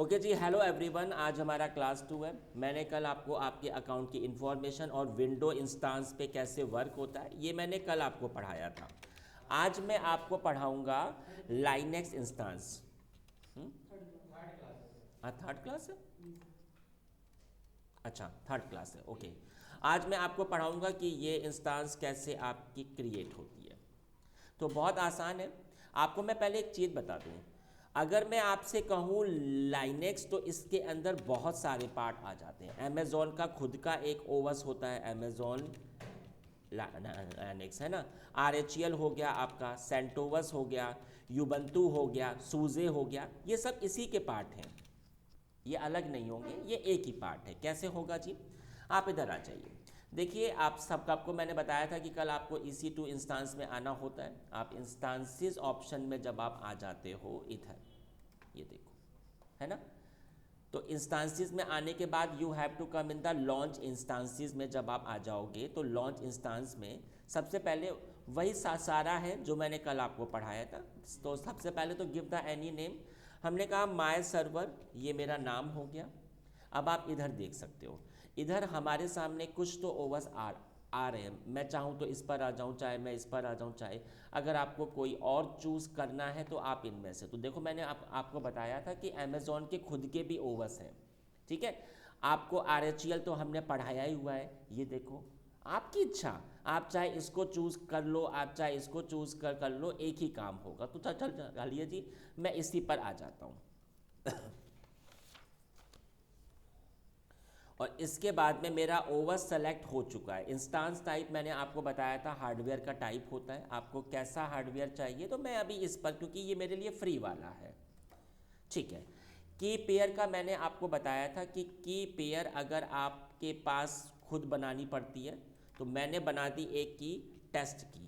Okay जी, hello everyone. आज हमारा class 2 है। मैंने कल आपको आपके अकाउंट की इन्फॉर्मेशन और विंडो इंस्टांस पे कैसे वर्क होता है ये मैंने कल आपको पढ़ाया था। आज मैं आपको पढ़ाऊंगा लाइनेक्स इंस्टांस। हाँ, थर्ड क्लास है। अच्छा, थर्ड क्लास है, ओके। आज मैं आपको पढ़ाऊंगा कि ये इंस्टांस कैसे आपकी क्रिएट होती है। तो बहुत आसान है। आपको मैं पहले एक चीज़ बता दूं। अगर मैं आपसे कहूं लाइनेक्स, तो इसके अंदर बहुत सारे पार्ट आ जाते हैं। अमेज़ॉन का खुद का एक ओवस होता है, अमेज़ॉन लाइनेक्स है ना। RHEL हो गया, आपका सेंटोवस हो गया, यूबंतु हो गया, सूजे हो गया, ये सब इसी के पार्ट हैं। ये अलग नहीं होंगे, ये एक ही पार्ट है। कैसे होगा जी? आप इधर आ जाइए। देखिए, आप सबका आपको मैंने बताया था कि कल आपको EC2 इंस्टांस में आना होता है। आप इंस्टांसेस ऑप्शन में जब आप आ जाते हो इधर, ये देखो, है ना। तो इंस्टांसेस में आने के बाद you have to come in the launch instances में। जब आप आ जाओगे तो लॉन्च इंस्टांस में सबसे पहले वही सारा है जो मैंने कल आपको पढ़ाया था। तो सबसे पहले तो गिव द एनी नेम। हमने कहा माय सर्वर, ये मेरा नाम हो गया। अब आप इधर देख सकते हो, इधर हमारे सामने कुछ तो ओवर्स आ रहे हैं। मैं चाहूँ तो इस पर आ जाऊँ, चाहे मैं इस पर आ जाऊँ, चाहे अगर आपको कोई और चूज़ करना है तो आप इनमें से। तो देखो, मैंने आपको बताया था कि अमेज़ॉन के खुद के भी ओवर्स हैं, ठीक है। आपको RHEL तो हमने पढ़ाया ही हुआ है। ये देखो, आपकी इच्छा, आप चाहे इसको चूज़ कर लो, आप चाहे इसको चूज़ कर लो, एक ही काम होगा। तो चल चलिए जी, मैं इसी पर आ जाता हूँ। और इसके बाद में मेरा ओवर सेलेक्ट हो चुका है। इंस्टांस टाइप मैंने आपको बताया था हार्डवेयर का टाइप होता है। आपको कैसा हार्डवेयर चाहिए, तो मैं अभी इस पर, क्योंकि ये मेरे लिए फ्री वाला है, ठीक है। की पेयर का मैंने आपको बताया था कि की पेयर अगर आपके पास खुद बनानी पड़ती है, तो मैंने बना दी एक की टेस्ट की।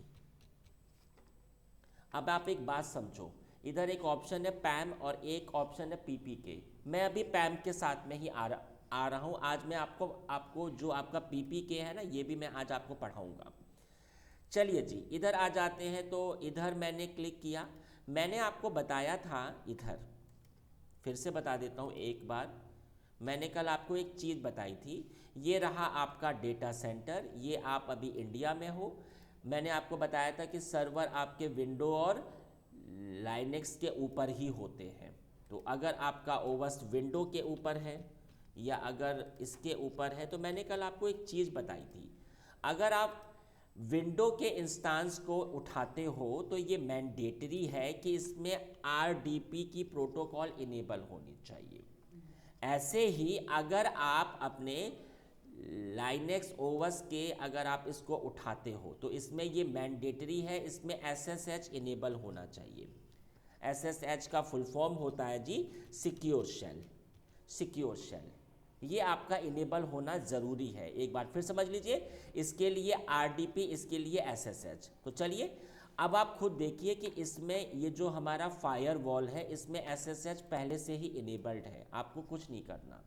अब आप एक बात समझो, इधर एक ऑप्शन है पैम और एक ऑप्शन है PPK। मैं अभी पैम के साथ में ही आ रहा हूँ। आज मैं आपको आपको जो आपका PPK है ना, ये भी मैं आज आपको पढ़ाऊँगा। चलिए जी, इधर आ जाते हैं। तो इधर मैंने क्लिक किया। मैंने आपको बताया था, इधर फिर से बता देता हूँ एक बार। मैंने कल आपको एक चीज़ बताई थी। ये रहा आपका डेटा सेंटर, ये आप अभी इंडिया में हो। मैंने आपको बताया था कि सर्वर आपके विंडो और लाइनेक्स के ऊपर ही होते हैं। तो अगर आपका ओवस विंडो के ऊपर है या अगर इसके ऊपर है, तो मैंने कल आपको एक चीज़ बताई थी। अगर आप विंडो के इंस्टांस को उठाते हो तो ये मैंडेटरी है कि इसमें RDP की प्रोटोकॉल इनेबल होनी चाहिए। ऐसे ही अगर आप अपने लाइनेक्स ओवस के अगर आप इसको उठाते हो तो इसमें ये मैंडेटरी है, इसमें SSH इनेबल होना चाहिए। SSH का फुल फॉर्म होता है जी सिक्योर शेल। सिक्योर शेल ये आपका इनेबल होना ज़रूरी है। एक बार फिर समझ लीजिए, इसके लिए RDP, इसके लिए SSH। तो चलिए, अब आप खुद देखिए कि इसमें ये जो हमारा फायर वॉल है, इसमें SSH पहले से ही इनेबल्ड है, आपको कुछ नहीं करना,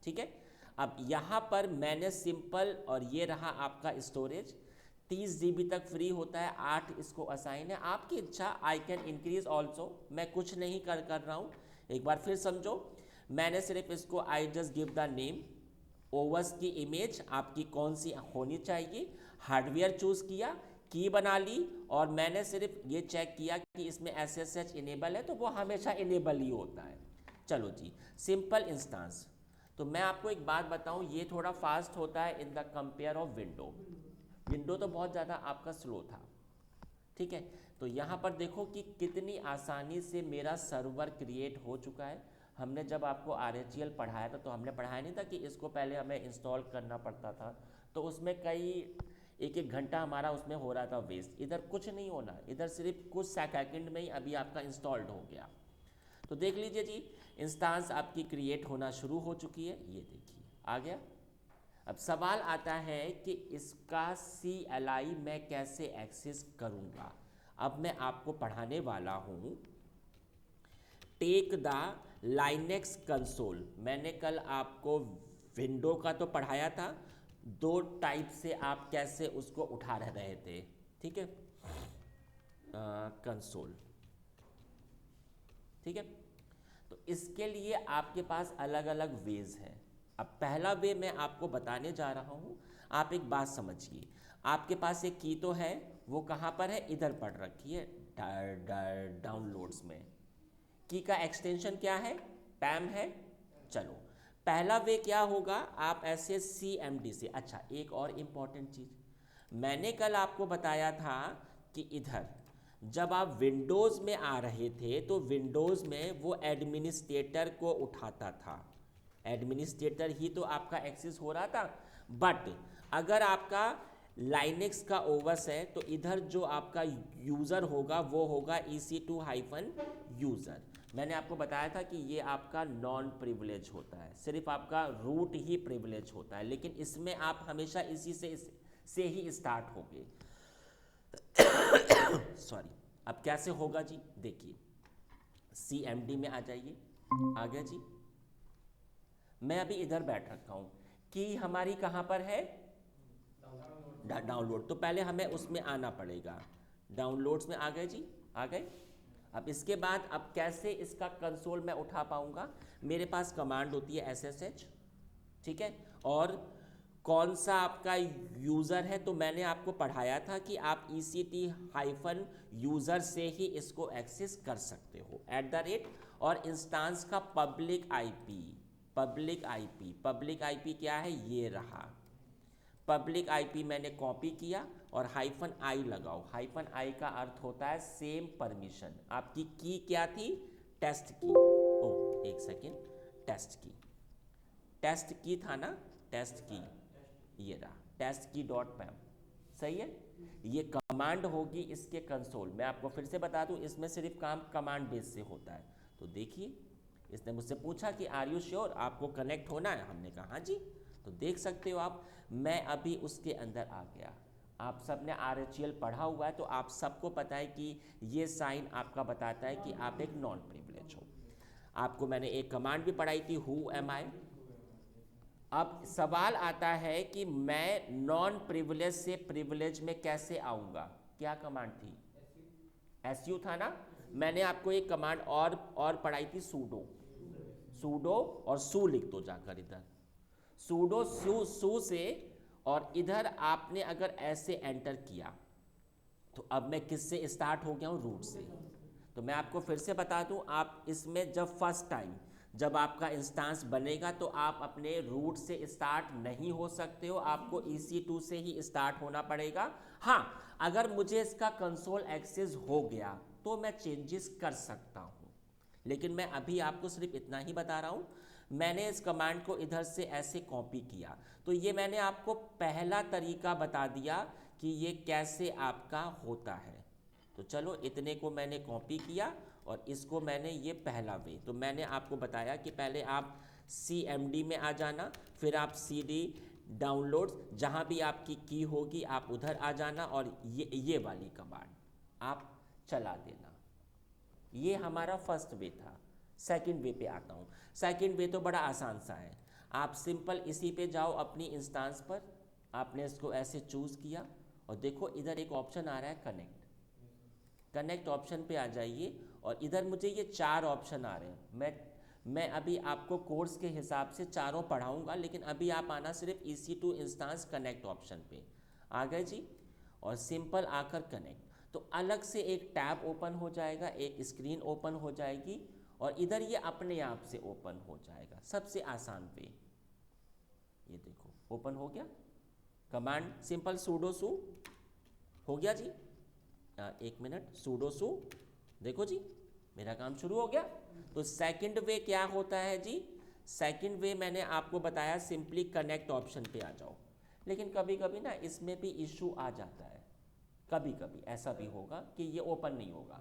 ठीक है। अब यहाँ पर मैंने सिंपल, और ये रहा आपका स्टोरेज 30 GB तक फ्री होता है, 8 इसको असाइन है। आपकी इच्छा, आई कैन इंक्रीज ऑल्सो। मैं कुछ नहीं कर रहा हूँ। एक बार फिर समझो, मैंने सिर्फ इसको I just give the name. Owens की इमेज आपकी कौन सी होनी चाहिए, हार्डवेयर चूज़ किया, की बना ली, और मैंने सिर्फ ये चेक किया कि इसमें SSH इनेबल है, तो वो हमेशा इनेबल ही होता है। चलो जी, सिंपल इंस्टांस। तो मैं आपको एक बात बताऊं, ये थोड़ा फास्ट होता है in the compare of window. Window तो बहुत ज़्यादा आपका स्लो था, ठीक है। तो यहाँ पर देखो कि कितनी आसानी से मेरा सर्वर क्रिएट हो चुका है। हमने जब आपको RHEL पढ़ाया था, तो हमने पढ़ाया नहीं था कि इसको पहले हमें इंस्टॉल करना पड़ता था, तो उसमें कई एक एक घंटा हमारा उसमें हो रहा था वेस्ट। इधर कुछ नहीं होना, इधर सिर्फ कुछ सेकंड में ही अभी आपका इंस्टॉल्ड हो गया। तो देख लीजिए जी, इंस्टांस आपकी क्रिएट होना शुरू हो चुकी है। ये देखिए आ गया। अब सवाल आता है कि इसका CLI मैं कैसे एक्सेस करूंगा। अब मैं आपको पढ़ाने वाला हूं टेक द लाइनेक्स कंसोल। मैंने कल आपको विंडो का तो पढ़ाया था, दो टाइप से आप कैसे उसको उठा रहे थे, ठीक है। कंसोल, ठीक है। तो इसके लिए आपके पास अलग अलग वेज हैं। अब पहला वे मैं आपको बताने जा रहा हूँ, आप एक बात समझिए। आपके पास एक की तो है, वो कहाँ पर है, इधर पढ़ रखी है डाउनलोड्स में। की का एक्सटेंशन क्या है, पैम है। चलो पहला वे क्या होगा, आप ऐसे CMD से। अच्छा एक और इम्पॉर्टेंट चीज़, मैंने कल आपको बताया था कि इधर जब आप विंडोज़ में आ रहे थे तो विंडोज़ में वो एडमिनिस्ट्रेटर को उठाता था, एडमिनिस्ट्रेटर ही तो आपका एक्सेस हो रहा था। बट अगर आपका लाइनेक्स का ओवस है तो इधर जो आपका यूज़र होगा वो होगा EC2-यूज़र। मैंने आपको बताया था कि ये आपका नॉन प्रिविलेज होता है, सिर्फ आपका रूट ही प्रिविलेज होता है, लेकिन इसमें आप हमेशा इसी से ही स्टार्ट होगे। सॉरी, अब कैसे होगा जी, देखिए CMD में आ जाइए। आ गया जी, मैं अभी इधर बैठ रखा हूँ, कि हमारी कहाँ पर है, डाउनलोड। तो पहले हमें उसमें आना पड़ेगा, डाउनलोड्स में आ गए जी, आ गए। अब इसके बाद अब कैसे इसका कंसोल मैं उठा पाऊंगा, मेरे पास कमांड होती है SSH, ठीक है। और कौन सा आपका यूज़र है, तो मैंने आपको पढ़ाया था कि आप ECT-यूज़र से ही इसको एक्सेस कर सकते हो @ और इंस्टांस का पब्लिक आईपी। पब्लिक आईपी क्या है, ये रहा पब्लिक आईपी। मैंने कॉपी किया और -i लगाओ। -i का अर्थ होता है सेम परमिशन। आपकी की क्या थी, टेस्ट की। ओ एक सेकेंड, टेस्ट की था ना, टेस्ट की, ये रहा टेस्ट की .pam, सही है। ये कमांड होगी इसके कंसोल। मैं आपको फिर से बता दूं, इसमें सिर्फ काम कमांड बेस से होता है। तो देखिए इसने मुझसे पूछा कि आर यू श्योर, आपको कनेक्ट होना है, हमने कहा हाँ जी। तो देख सकते हो आप, मैं अभी उसके अंदर आ गया। आप सब ने RHEL पढ़ा हुआ है तो आप सबको पता है कि ये साइन आपका बताता है कि आप एक नॉन प्रिविलेज हो। आपको मैंने एक कमांड भी पढ़ाई थी, हु एम आई। अब सवाल आता है कि मैं नॉन प्रिविलेज से प्रिविलेज में कैसे आऊँगा, क्या कमांड थी, SU था ना। मैंने आपको एक कमांड और पढ़ाई थी, सूडो और सू लिख दो जाकर इधर, सूडो सू से, और इधर आपने अगर ऐसे एंटर किया तो अब मैं किससे स्टार्ट हो गया हूँ, रूट से। तो मैं आपको फिर से बता दूं, आप इसमें जब फर्स्ट टाइम जब आपका इंस्टांस बनेगा तो आप अपने रूट से स्टार्ट नहीं हो सकते हो, आपको EC2 से ही स्टार्ट होना पड़ेगा। हाँ, अगर मुझे इसका कंसोल एक्सेस हो गया तो मैं चेंजेस कर सकता हूँ, लेकिन मैं अभी आपको सिर्फ इतना ही बता रहा हूँ। मैंने इस कमांड को इधर से ऐसे कॉपी किया, तो ये मैंने आपको पहला तरीका बता दिया कि ये कैसे आपका होता है। तो चलो इतने को मैंने कॉपी किया और इसको मैंने, ये पहला वे। तो मैंने आपको बताया कि पहले आप CMD में आ जाना, फिर आप CD डाउनलोड्स, जहाँ भी आपकी की होगी आप उधर आ जाना, और ये वाली कमांड आप चला देना। ये हमारा फर्स्ट वे था। सेकंड वे पे आता हूँ। सेकंड वे तो बड़ा आसान सा है, आप सिंपल इसी पे जाओ अपनी इंस्टांस पर, आपने इसको ऐसे चूज़ किया और देखो इधर एक ऑप्शन आ रहा है कनेक्ट ऑप्शन पे आ जाइए, और इधर मुझे ये 4 ऑप्शन आ रहे हैं। मैं अभी आपको कोर्स के हिसाब से चारों पढ़ाऊंगा, लेकिन अभी आप आना सिर्फ EC2 इंस्टांस कनेक्ट ऑप्शन पे आ गए जी, और सिंपल आकर कनेक्ट। तो अलग से एक टैब ओपन हो जाएगा, एक स्क्रीन ओपन हो जाएगी, और इधर ये अपने आप से ओपन हो जाएगा। सबसे आसान पे ये देखो ओपन हो गया। कमांड सिंपल सूडो सू हो गया जी। एक मिनट, सूडो सू, देखो जी मेरा काम शुरू हो गया। तो सेकंड वे क्या होता है जी, सेकंड वे मैंने आपको बताया, सिंपली कनेक्ट ऑप्शन पे आ जाओ। लेकिन कभी कभी ना इसमें भी इशू आ जाता है, कभी कभी ऐसा भी होगा कि ये ओपन नहीं होगा।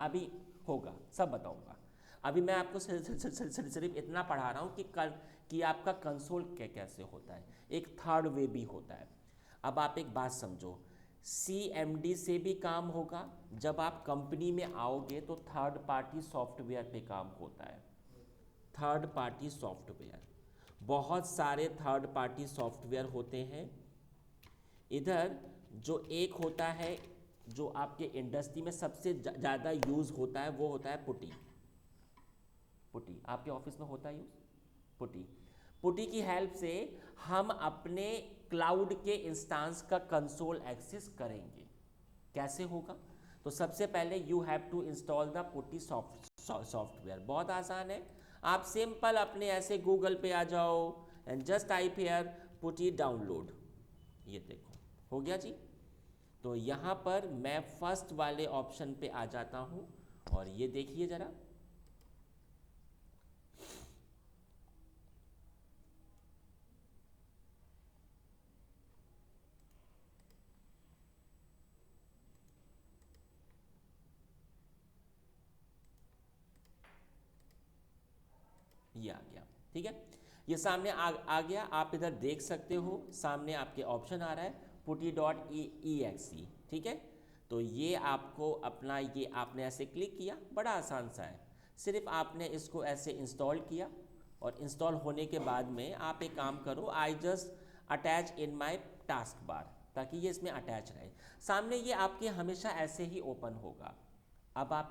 अभी होगा, सब बताऊंगा। अभी मैं आपको सिर्फ इतना पढ़ा रहा हूँ कि आपका कंसोल कैसे होता है। एक थर्ड वे भी होता है। अब आप एक बात समझो, CMD से भी काम होगा, जब आप कंपनी में आओगे तो थर्ड पार्टी सॉफ्टवेयर पे काम होता है। थर्ड पार्टी सॉफ्टवेयर, बहुत सारे थर्ड पार्टी सॉफ्टवेयर होते हैं। इधर जो एक होता है, जो आपके इंडस्ट्री में सबसे ज़्यादा यूज़ होता है, वो होता है पुटी। पुटी आपके ऑफिस में होता यूज, पुटी। पुटी की हेल्प से हम अपने क्लाउड के इंस्टांस का कंसोल एक्सेस करेंगे। कैसे होगा? तो सबसे पहले you have to install the PuTTY software. बहुत आसान है, आप सिंपल अपने ऐसे गूगल पे आ जाओ and just type here putty download. ये देखो हो गया जी। तो यहाँ पर मैं फर्स्ट वाले ऑप्शन पे आ जाता हूँ और ये देखिए ज़रा, ये आ गया। ठीक है, ये सामने आ गया। आप इधर देख सकते हो, सामने आपके ऑप्शन आ रहा है putty.exe। ठीक है, तो ये आपको अपना, ये आपने ऐसे क्लिक किया, बड़ा आसान सा है। सिर्फ आपने इसको ऐसे इंस्टॉल किया और इंस्टॉल होने के बाद में आप एक काम करो, I just attach in my task bar, ताकि ये इसमें अटैच रहे। सामने ये आपके हमेशा ऐसे ही ओपन होगा। अब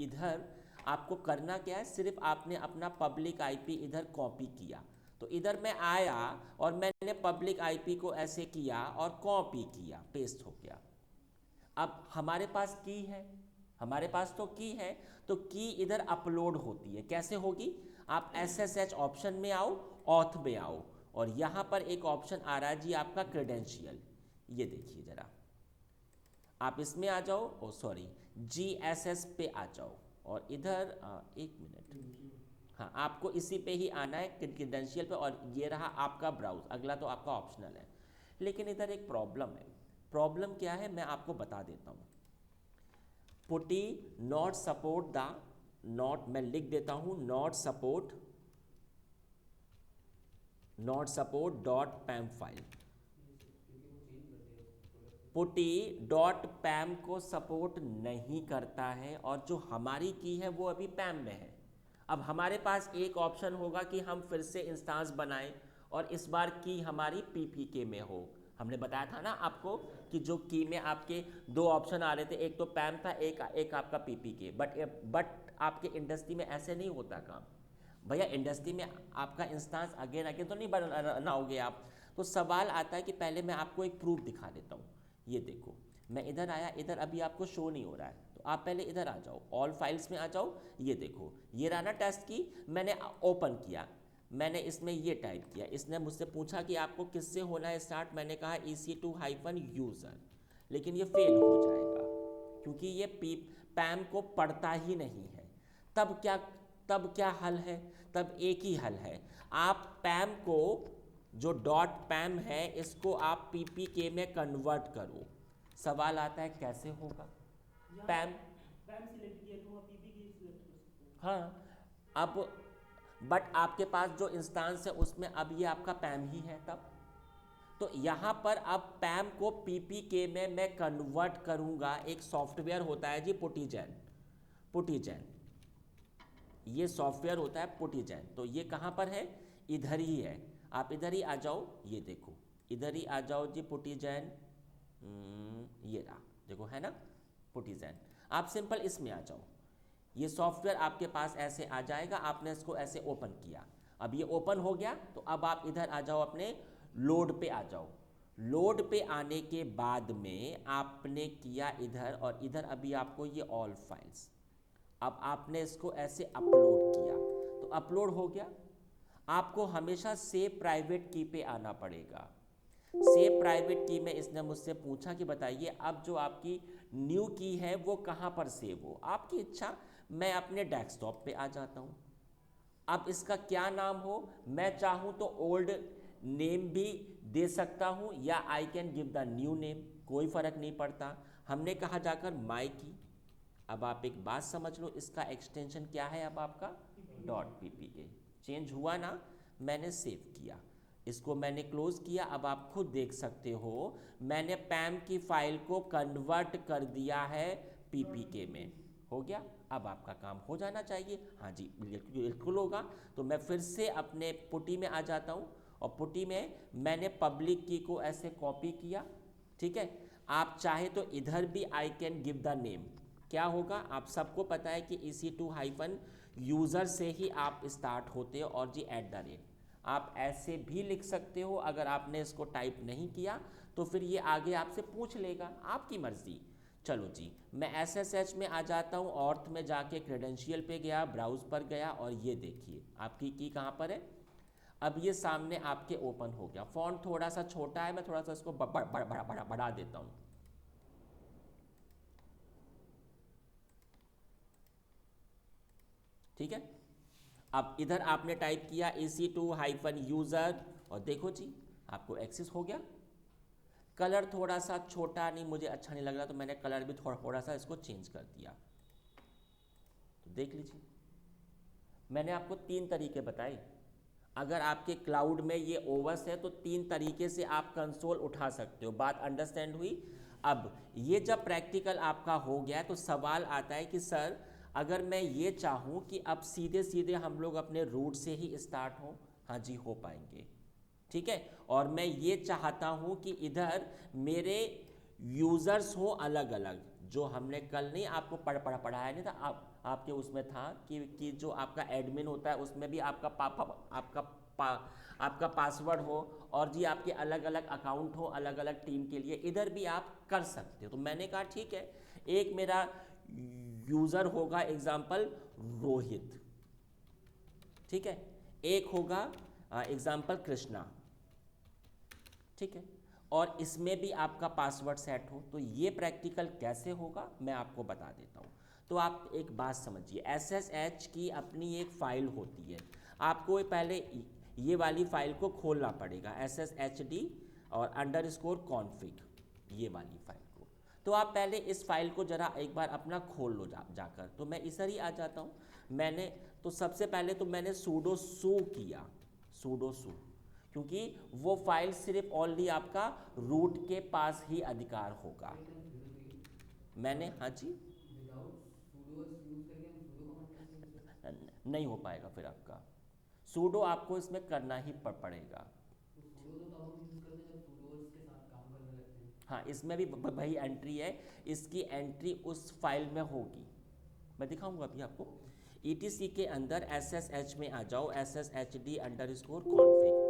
इधर आपको करना क्या है, सिर्फ आपने अपना पब्लिक आईपी इधर कॉपी किया। तो इधर मैं आया और मैंने पब्लिक आईपी को ऐसे किया और कॉपी किया, पेस्ट हो गया। अब हमारे पास की है, हमारे पास तो की है, तो की इधर अपलोड होती है। कैसे होगी? आप SSH ऑप्शन में आओ, ऑथ में आओ, और यहाँ पर एक ऑप्शन आ रहा है जी आपका क्रेडेंशियल। ये देखिए ज़रा, आप इसमें आ जाओ, ओ सॉरी GSS पे आ जाओ और इधर एक मिनट, हाँ आपको इसी पे ही आना है, क्रेडेंशियल पे। और ये रहा आपका ब्राउज, अगला तो आपका ऑप्शनल है। लेकिन इधर एक प्रॉब्लम है। प्रॉब्लम क्या है मैं आपको बता देता हूँ। PuTTY not support the, not मैं लिख देता हूँ, not support dot pem file. PuTTY dot pem को सपोर्ट नहीं करता है, और जो हमारी की है वो अभी पैम में है। अब हमारे पास एक ऑप्शन होगा कि हम फिर से इंस्टांस बनाएं और इस बार की हमारी PPK में हो। हमने बताया था ना आपको कि जो की में आपके दो ऑप्शन आ रहे थे, एक तो पैम था, एक आपका PPK। बट आपके इंडस्ट्री में ऐसे नहीं होता काम भैया। इंडस्ट्री में आपका इंस्टांस अगेन अगेन तो नहीं बनाओगे आप। तो सवाल आता है कि पहले मैं आपको एक प्रूफ दिखा देता हूँ। ये देखो, मैं इधर आया, इधर अभी आपको शो नहीं हो रहा है, तो आप पहले इधर आ जाओ, ऑल फाइल्स में आ जाओ। ये देखो, ये रहा ना टेस्ट की, मैंने ओपन किया, मैंने इसमें ये टाइप किया। इसने मुझसे पूछा कि आपको किससे होना है स्टार्ट, मैंने कहा EC2-user, लेकिन ये फेल हो जाएगा क्योंकि ये पैम को पढ़ता ही नहीं है। तब क्या हल है? तब एक ही हल है, आप पैम को, जो डॉट पैम है, इसको आप PPK में कन्वर्ट करो। सवाल आता है कैसे होगा? पैम सिलेक्ट किया तो PPK सिलेक्ट कर सकते हैं। हाँ, अब बट आपके पास जो इंस्टांस है उसमें अब ये आपका पैम ही है। तब तो यहाँ पर अब पैम को PPK में मैं कन्वर्ट करूँगा। एक सॉफ्टवेयर होता है जी पुटीजैन, ये सॉफ्टवेयर होता है पुटीजैन। तो ये कहाँ पर है? इधर ही है, आप इधर ही आ जाओ। ये देखो, इधर ही आ जाओ जी पुटीजैन। ये रहा, देखो है ना पुटीजैन। आप सिंपल इसमें आ जाओ, ये सॉफ्टवेयर आपके पास ऐसे आ जाएगा। आपने इसको ऐसे ओपन किया, अब ये ओपन हो गया। तो अब आप इधर आ जाओ, अपने लोड पे आ जाओ। लोड पे आने के बाद में आपने किया इधर, और इधर अभी आपको ये ऑल फाइल्स, अब आपने इसको ऐसे अपलोड किया, तो अपलोड हो गया। आपको हमेशा सेव प्राइवेट की पे आना पड़ेगा। सेव प्राइवेट की में इसने मुझसे पूछा कि बताइए अब जो आपकी न्यू की है वो कहाँ पर सेव हो। आपकी इच्छा, मैं अपने डेस्कटॉप पे आ जाता हूँ। अब इसका क्या नाम हो, मैं चाहूँ तो ओल्ड नेम भी दे सकता हूँ, या I can give the new name, कोई फ़र्क नहीं पड़ता। हमने कहा जाकर माई की। अब आप एक बात समझ लो, इसका एक्सटेंशन क्या है अब आपका .ppk। चेंज हुआ ना, मैंने सेव किया, इसको मैंने क्लोज किया। अब आप खुद देख सकते हो, मैंने पैम की फाइल को कन्वर्ट कर दिया है PPK में। हो गया, अब आपका काम हो जाना चाहिए। हाँ जी बिल्कुल होगा। तो मैं फिर से अपने पुटी में आ जाता हूँ, और पुटी में मैंने पब्लिक की को ऐसे कॉपी किया। ठीक है, आप चाहे तो इधर भी I can give the name. क्या होगा, आप सबको पता है कि EC2- यूज़र से ही आप स्टार्ट होते हो, और जी @ आप ऐसे भी लिख सकते हो। अगर आपने इसको टाइप नहीं किया तो फिर ये आगे आपसे पूछ लेगा, आपकी मर्ज़ी। चलो जी, मैं SSH में आ जाता हूँ, ऑर्थ में जाके क्रेडेंशियल पे गया, ब्राउज पर गया, और ये देखिए आपकी की कहाँ पर है। अब ये सामने आपके ओपन हो गया। फॉन्ट थोड़ा सा छोटा है, मैं थोड़ा सा इसको बढ़ा देता हूँ। ठीक है, अब इधर आपने टाइप किया EC2-यूज़र, और देखो जी आपको एक्सेस हो गया। कलर थोड़ा सा छोटा नहीं, मुझे अच्छा नहीं लग रहा, तो मैंने कलर भी थोड़ा सा इसको चेंज कर दिया। तो देख लीजिए, मैंने आपको 3 तरीके बताए। अगर आपके क्लाउड में ये ओवस है तो 3 तरीके से आप कंसोल उठा सकते हो। बात अंडरस्टैंड हुई। अब ये जब प्रैक्टिकल आपका हो गया तो सवाल आता है कि सर अगर मैं ये चाहूँ कि अब सीधे सीधे हम लोग अपने रूट से ही स्टार्ट हों, हाँ जी हो पाएंगे। ठीक है, और मैं ये चाहता हूँ कि इधर मेरे यूज़र्स हो अलग अलग, जो हमने कल नहीं आपको पढ़ाया नहीं था, आपके उसमें था कि जो आपका एडमिन होता है उसमें भी आपका पासवर्ड हो, और जी आपके अलग अलग अकाउंट हो अलग अलग टीम के लिए, इधर भी आप कर सकते हो। तो मैंने कहा ठीक है, एक मेरा यूज़र होगा एग्जाम्पल रोहित, ठीक है, एक होगा एग्जाम्पल कृष्णा, ठीक है, और इसमें भी आपका पासवर्ड सेट हो। तो ये प्रैक्टिकल कैसे होगा मैं आपको बता देता हूँ। तो आप एक बात समझिए, SSH की अपनी एक फ़ाइल होती है। आपको पहले ये वाली फ़ाइल को खोलना पड़ेगा, SSHD और _config, ये वाली फ़ाइल को। तो आप पहले इस फाइल को ज़रा एक बार अपना खोल लो जाकर। तो मैं इधर ही आ जाता हूँ। मैंने तो सबसे पहले तो मैंने sudo su किया, sudo su, क्योंकि वो फाइल सिर्फ ओनली आपका रूट के पास ही अधिकार होगा। मैंने हाँ जी, नहीं हो पाएगा फिर आपका सूडो, आपको इसमें करना ही पड़ेगा। हाँ, इसमें भी वही एंट्री है, इसकी एंट्री उस फाइल में होगी, मैं दिखाऊंगा अभी आपको। ETC के अंदर SSH में आ जाओ, SSHD_config,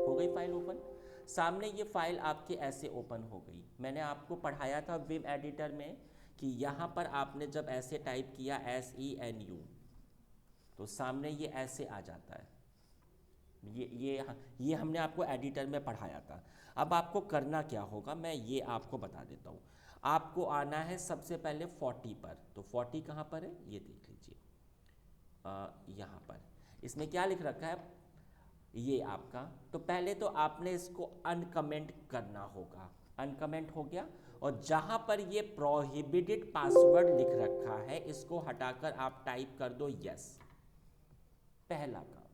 हो गई फाइल ओपन। सामने ये फाइल आपके ऐसे ओपन हो गई। मैंने आपको पढ़ाया था वेब एडिटर में कि यहाँ पर आपने जब ऐसे टाइप किया SENU तो सामने ये ऐसे आ जाता है। ये हमने आपको एडिटर में पढ़ाया था। अब आपको करना क्या होगा मैं ये आपको बता देता हूँ। आपको आना है सबसे पहले 40 पर। तो 40 कहाँ पर है ये देख लीजिए, यहाँ पर इसमें क्या लिख रखा है ये आपका। तो पहले तो आपने इसको अनकमेंट करना होगा। अनकमेंट हो गया, और जहाँ पर ये प्रोहिबिटेड पासवर्ड लिख रखा है इसको हटाकर आप टाइप कर दो यस, पहला काम।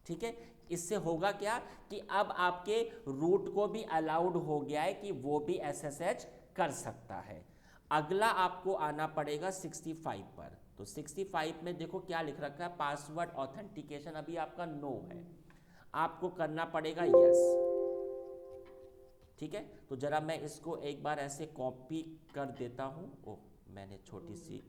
ठीक है, इससे होगा क्या कि अब आपके रूट को भी अलाउड हो गया है कि वो भी SSH कर सकता है। अगला आपको आना पड़ेगा 65 पर। तो 65 में देखो क्या लिख रखा है, पासवर्ड ऑथेंटिकेशन अभी आपका नो है, आपको करना पड़ेगा यस। ठीक है, तो जरा मैं इसको एक बार ऐसे कॉपी कर देता हूँ। ओह, मैंने छोटी सी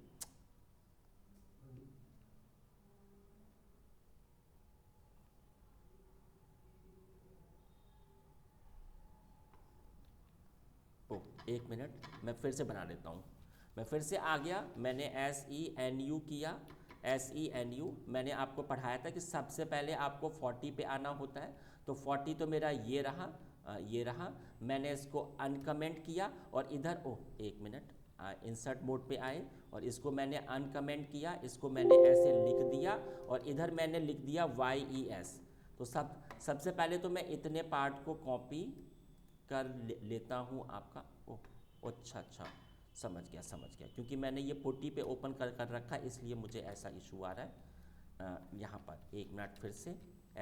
एक मिनट, मैं फिर से बना लेता हूँ। मैं फिर से आ गया, मैंने SENU किया, SENU मैंने आपको पढ़ाया था कि सबसे पहले आपको 40 पे आना होता है। तो 40 तो मेरा ये रहा, ये रहा। मैंने इसको अनकमेंट किया और इधर एक मिनट, इंसर्ट मोड पे आए और इसको मैंने अनकमेंट किया, इसको मैंने ऐसे लिख दिया और इधर मैंने लिख दिया YES। तो सबसे पहले तो मैं इतने पार्ट को कॉपी कर लेता हूँ आपका। ओह अच्छा अच्छा, समझ गया, क्योंकि मैंने ये 40 पे ओपन कर रखा है इसलिए मुझे ऐसा इशू आ रहा है। यहाँ पर एक मिनट, फिर से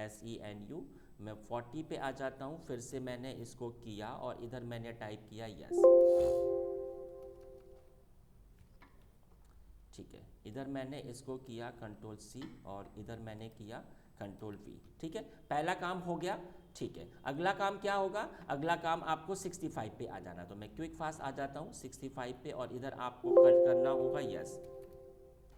SENU, मैं 40 पे आ जाता हूँ। फिर से मैंने इसको किया और इधर मैंने टाइप किया यस। ठीक है, इधर मैंने इसको किया Ctrl+C और इधर मैंने किया Ctrl+V। ठीक है, पहला काम हो गया। ठीक है, अगला काम क्या होगा, अगला काम आपको 65 पे आ जाना। तो मैं क्विक फास्ट आ जाता हूँ 65 पे और इधर आपको कट करना होगा यस,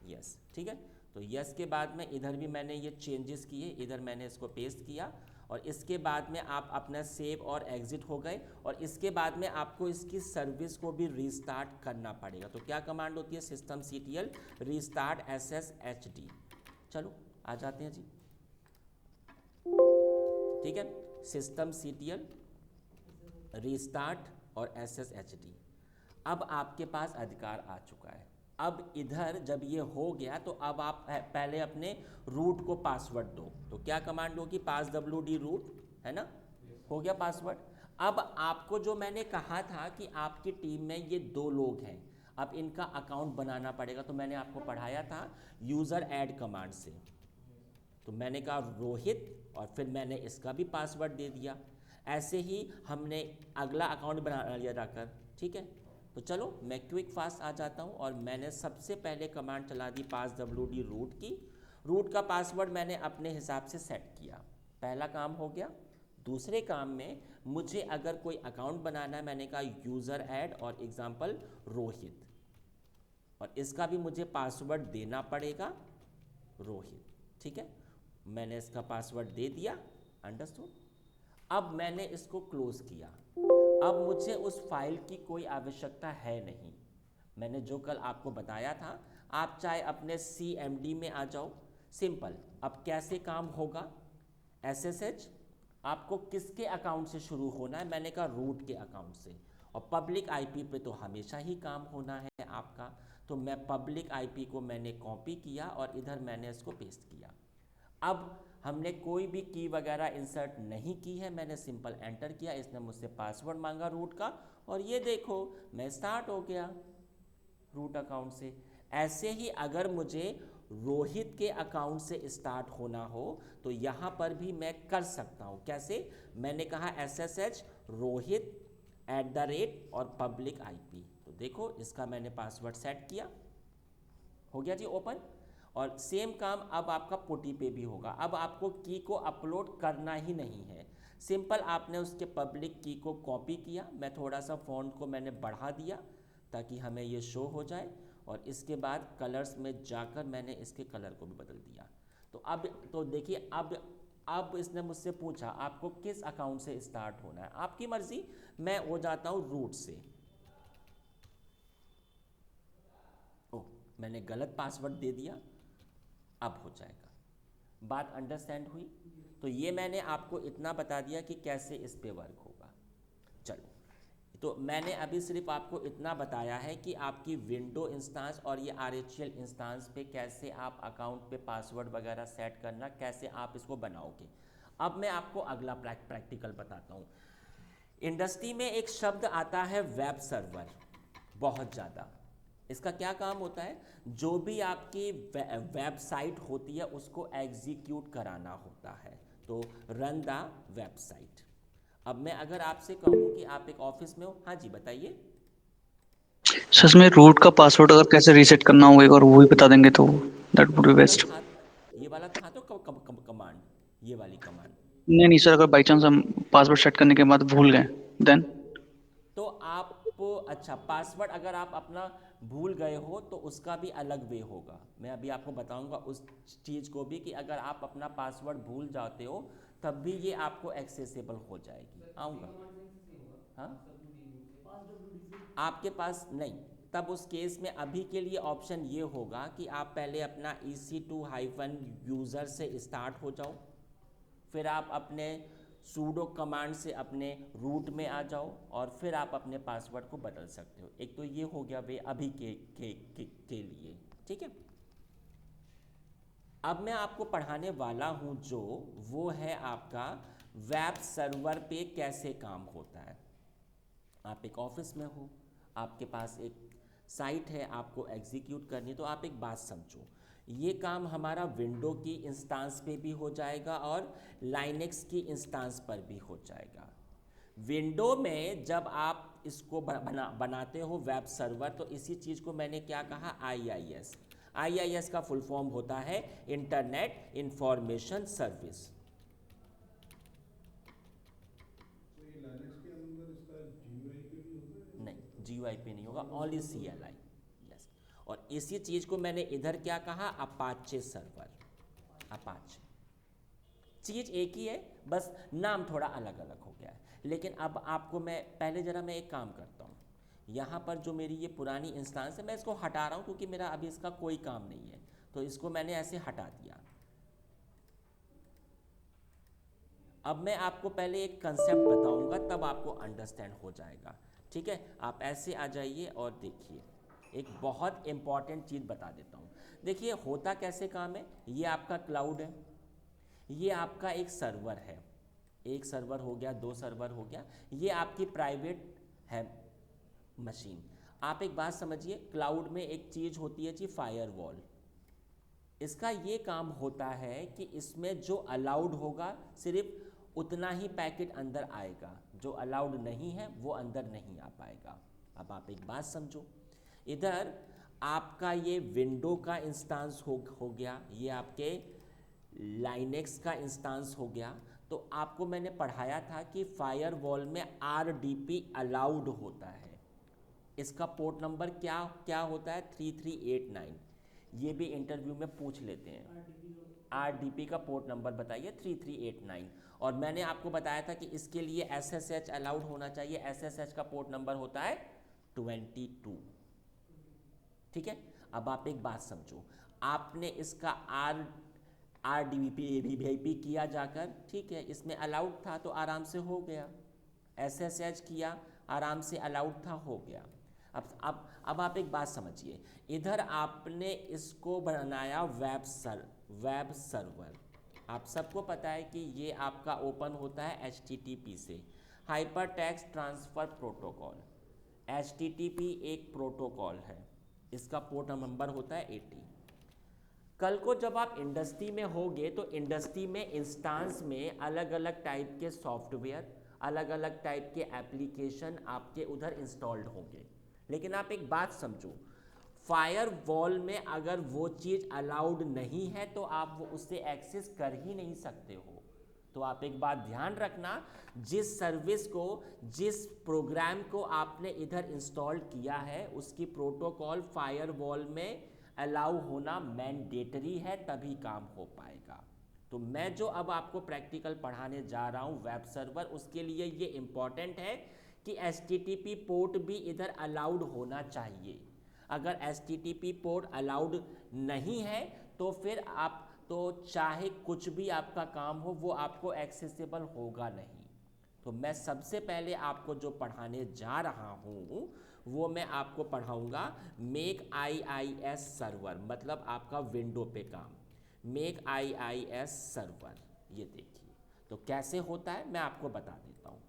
यस। ठीक है, तो यस के बाद में इधर भी मैंने ये चेंजेस किए, इधर मैंने इसको पेस्ट किया और इसके बाद में आप अपना सेव और एग्जिट हो गए और इसके बाद में आपको इसकी सर्विस को भी रीस्टार्ट करना पड़ेगा। तो क्या कमांड होती है, systemctl रीस्टार्ट sshd। चलो आ जाते हैं जी, ठीक है, systemctl रीस्टार्ट और sshd। अब आपके पास अधिकार आ चुका है। अब इधर जब ये हो गया तो अब आप पहले अपने रूट को पासवर्ड दो। तो क्या कमांड होगी, पास wd रूट, है ना, हो गया पासवर्ड। अब आपको जो मैंने कहा था कि आपकी टीम में ये 2 लोग हैं, अब इनका अकाउंट बनाना पड़ेगा। तो मैंने आपको पढ़ाया था यूज़र ऐड कमांड से। तो मैंने कहा रोहित और फिर मैंने इसका भी पासवर्ड दे दिया। ऐसे ही हमने अगला अकाउंट बना लिया जाकर, ठीक है। तो चलो मैं क्विक फास्ट आ जाता हूँ और मैंने सबसे पहले कमांड चला दी पास wd रूट की। रूट का पासवर्ड मैंने अपने हिसाब से सेट किया, पहला काम हो गया। दूसरे काम में मुझे अगर कोई अकाउंट बनाना है, मैंने कहा यूज़र ऐड और एग्जाम्पल रोहित, और इसका भी मुझे पासवर्ड देना पड़ेगा रोहित, ठीक है। मैंने इसका पासवर्ड दे दिया, अंडरस्टूड। अब मैंने इसको क्लोज किया। अब मुझे उस फाइल की कोई आवश्यकता है नहीं। मैंने जो कल आपको बताया था, आप चाहे अपने CMD में आ जाओ, सिंपल। अब कैसे काम होगा, SSH आपको किसके अकाउंट से शुरू होना है, मैंने कहा रूट के अकाउंट से, और पब्लिक IP पे तो हमेशा ही काम होना है आपका। तो मैं पब्लिक IP को मैंने कॉपी किया और इधर मैंने इसको पेस्ट किया। अब हमने कोई भी की वगैरह इंसर्ट नहीं की है, मैंने सिंपल एंटर किया, इसने मुझसे पासवर्ड मांगा रूट का, और ये देखो मैं स्टार्ट हो गया रूट अकाउंट से। ऐसे ही अगर मुझे रोहित के अकाउंट से स्टार्ट होना हो तो यहाँ पर भी मैं कर सकता हूँ। कैसे, मैंने कहा SSH रोहित और पब्लिक IP। तो देखो इसका मैंने पासवर्ड सेट किया, हो गया जी ओपन। और सेम काम अब आपका पुटी पे भी होगा। अब आपको की को अपलोड करना ही नहीं है, सिंपल आपने उसके पब्लिक की को कॉपी किया। मैं थोड़ा सा फ़ॉन्ट को मैंने बढ़ा दिया ताकि हमें ये शो हो जाए, और इसके बाद कलर्स में जाकर मैंने इसके कलर को भी बदल दिया। तो अब तो देखिए, अब इसने मुझसे पूछा आपको किस अकाउंट से स्टार्ट होना है, आपकी मर्ज़ी। मैं हो जाता हूँ रूट से। ओह, मैंने गलत पासवर्ड दे दिया, अब हो जाएगा। बात अंडरस्टैंड हुई। तो ये मैंने आपको इतना बता दिया कि कैसे इस पे वर्क होगा। चलो, तो मैंने अभी सिर्फ आपको इतना बताया है कि आपकी विंडो इंस्टेंस और ये RHEL इंस्टेंस पे कैसे आप अकाउंट पे पासवर्ड वगैरह सेट करना, कैसे आप इसको बनाओगे। अब मैं आपको अगला प्रैक्टिकल बताता हूँ। इंडस्ट्री में एक शब्द आता है वेब सर्वर, बहुत ज़्यादा। इसका क्या काम होता है, जो भी आपकी वेबसाइट होती है उसको एग्जीक्यूट कराना होता है, तो रन द वेबसाइट। अब मैं अगर आपसे कहूँ कि आप एक ऑफिस में हो, हाँ जी बताइए। सच में रूट का पासवर्ड अगर कैसे रीसेट करना होगा एक बार वो भी बता देंगे तो दैट वुड बी ये वाला बेस्ट। था, ये वाला था तो कमांड, ये वाली कमांड। नहीं नहीं सर, अगर बाई चांस हम पासवर्ड सेट करने के बाद भूल गए देन। तो आप, अच्छा, पासवर्ड अगर आप अपना भूल गए हो तो उसका भी अलग वे होगा। मैं अभी आपको बताऊंगा उस चीज़ को भी कि अगर आप अपना पासवर्ड भूल जाते हो तब भी ये आपको एक्सेसिबल हो जाएगी, आऊँगा। हाँ, आपके पास नहीं, तब उस केस में अभी के लिए ऑप्शन ये होगा कि आप पहले अपना EC2-यूज़र से स्टार्ट हो जाओ, फिर आप अपने सूडो कमांड से अपने रूट में आ जाओ, और फिर आप अपने पासवर्ड को बदल सकते हो। एक तो ये हो गया वे अभी के लिए, ठीक है। अब मैं आपको पढ़ाने वाला हूँ जो, वो है आपका वेब सर्वर पे कैसे काम होता है। आप एक ऑफिस में हो, आपके पास एक साइट है, आपको एग्जीक्यूट करनी है। तो आप एक बात समझो, ये काम हमारा विंडो की इंस्टांस पे भी हो जाएगा और लाइनेक्स की इंस्टांस पर भी हो जाएगा। विंडो में जब आप इसको बनाते हो वेब सर्वर, तो इसी चीज़ को मैंने क्या कहा, IIS का फुल फॉर्म होता है इंटरनेट इंफॉर्मेशन सर्विस। नहीं, GUI पे नहीं होगा, ओनली CLI। यस, और इसी चीज़ को मैंने इधर क्या कहा, अपाचे सर्वर। अपाचे चीज़ एक ही है, बस नाम थोड़ा अलग अलग हो गया है। लेकिन अब आपको मैं पहले ज़रा मैं एक काम करता हूँ, यहाँ पर जो मेरी ये पुरानी इंस्टांस है मैं इसको हटा रहा हूँ क्योंकि मेरा अभी इसका कोई काम नहीं है, तो इसको मैंने ऐसे हटा दिया। अब मैं आपको पहले एक कंसेप्ट बताऊंगा, तब आपको अंडरस्टैंड हो जाएगा। ठीक है, आप ऐसे आ जाइए और देखिए, एक बहुत इंपॉर्टेंट चीज़ बता देता हूँ। देखिए होता कैसे काम है, ये आपका क्लाउड है, ये आपका एक सर्वर है, एक सर्वर हो गया, दो सर्वर हो गया, ये आपकी प्राइवेट है मशीन। आप एक बात समझिए, क्लाउड में एक चीज़ होती है जी, फायरवॉल। इसका ये काम होता है कि इसमें जो अलाउड होगा सिर्फ उतना ही पैकेट अंदर आएगा, जो अलाउड नहीं है वो अंदर नहीं आ पाएगा। अब आप एक बात समझो, इधर आपका ये विंडो का इंस्टांस हो गया, ये आपके लाइनेक्स का इंस्टांस हो गया। तो आपको मैंने पढ़ाया था कि फायरवॉल में RDP अलाउड होता है। इसका पोर्ट नंबर क्या क्या होता है, 3389। ये भी इंटरव्यू में पूछ लेते हैं, RDP का पोर्ट नंबर बताइए, 3389। और मैंने आपको बताया था कि इसके लिए SSH अलाउड होना चाहिए, SSH का पोर्ट नंबर होता है 22। ठीक है, अब आप एक बात समझो, आपने इसका RDP किया जाकर, ठीक है, इसमें अलाउड था तो आराम से हो गया, SSH किया आराम से अलाउड था, हो गया। अब आप एक बात समझिए, इधर आपने इसको बनाया वेब सर्वर। आप सबको पता है कि ये आपका ओपन होता है HTTP से, hyper text transfer protocol. HTTP एक प्रोटोकॉल है, इसका पोर्ट नंबर होता है 80। कल को जब आप इंडस्ट्री में होगे तो इंडस्ट्री में इंस्टांस में अलग अलग टाइप के सॉफ्टवेयर, अलग अलग टाइप के एप्लीकेशन आपके उधर इंस्टॉल्ड होंगे। लेकिन आप एक बात समझो, फायरवॉल में अगर वो चीज़ अलाउड नहीं है तो आप वो उससे एक्सेस कर ही नहीं सकते हो। तो आप एक बात ध्यान रखना, जिस सर्विस को, जिस प्रोग्राम को आपने इधर इंस्टॉल किया है उसकी प्रोटोकॉल फायरवॉल में अलाउ होना मैंडेटरी है, तभी काम हो पाएगा। तो मैं जो अब आपको प्रैक्टिकल पढ़ाने जा रहा हूँ वेब सर्वर, उसके लिए ये इम्पॉर्टेंट है कि HTTP पोर्ट भी इधर अलाउड होना चाहिए। अगर HTTP पोर्ट अलाउड नहीं है तो फिर आप तो चाहे कुछ भी आपका काम हो वो आपको एक्सेसिबल होगा नहीं। तो मैं सबसे पहले आपको जो पढ़ाने जा रहा हूँ वो मैं आपको पढ़ाऊँगा मेक IIS सर्वर, मतलब आपका विंडो पे काम, मेक IIS सर्वर। ये देखिए तो कैसे होता है मैं आपको बता देता हूँ।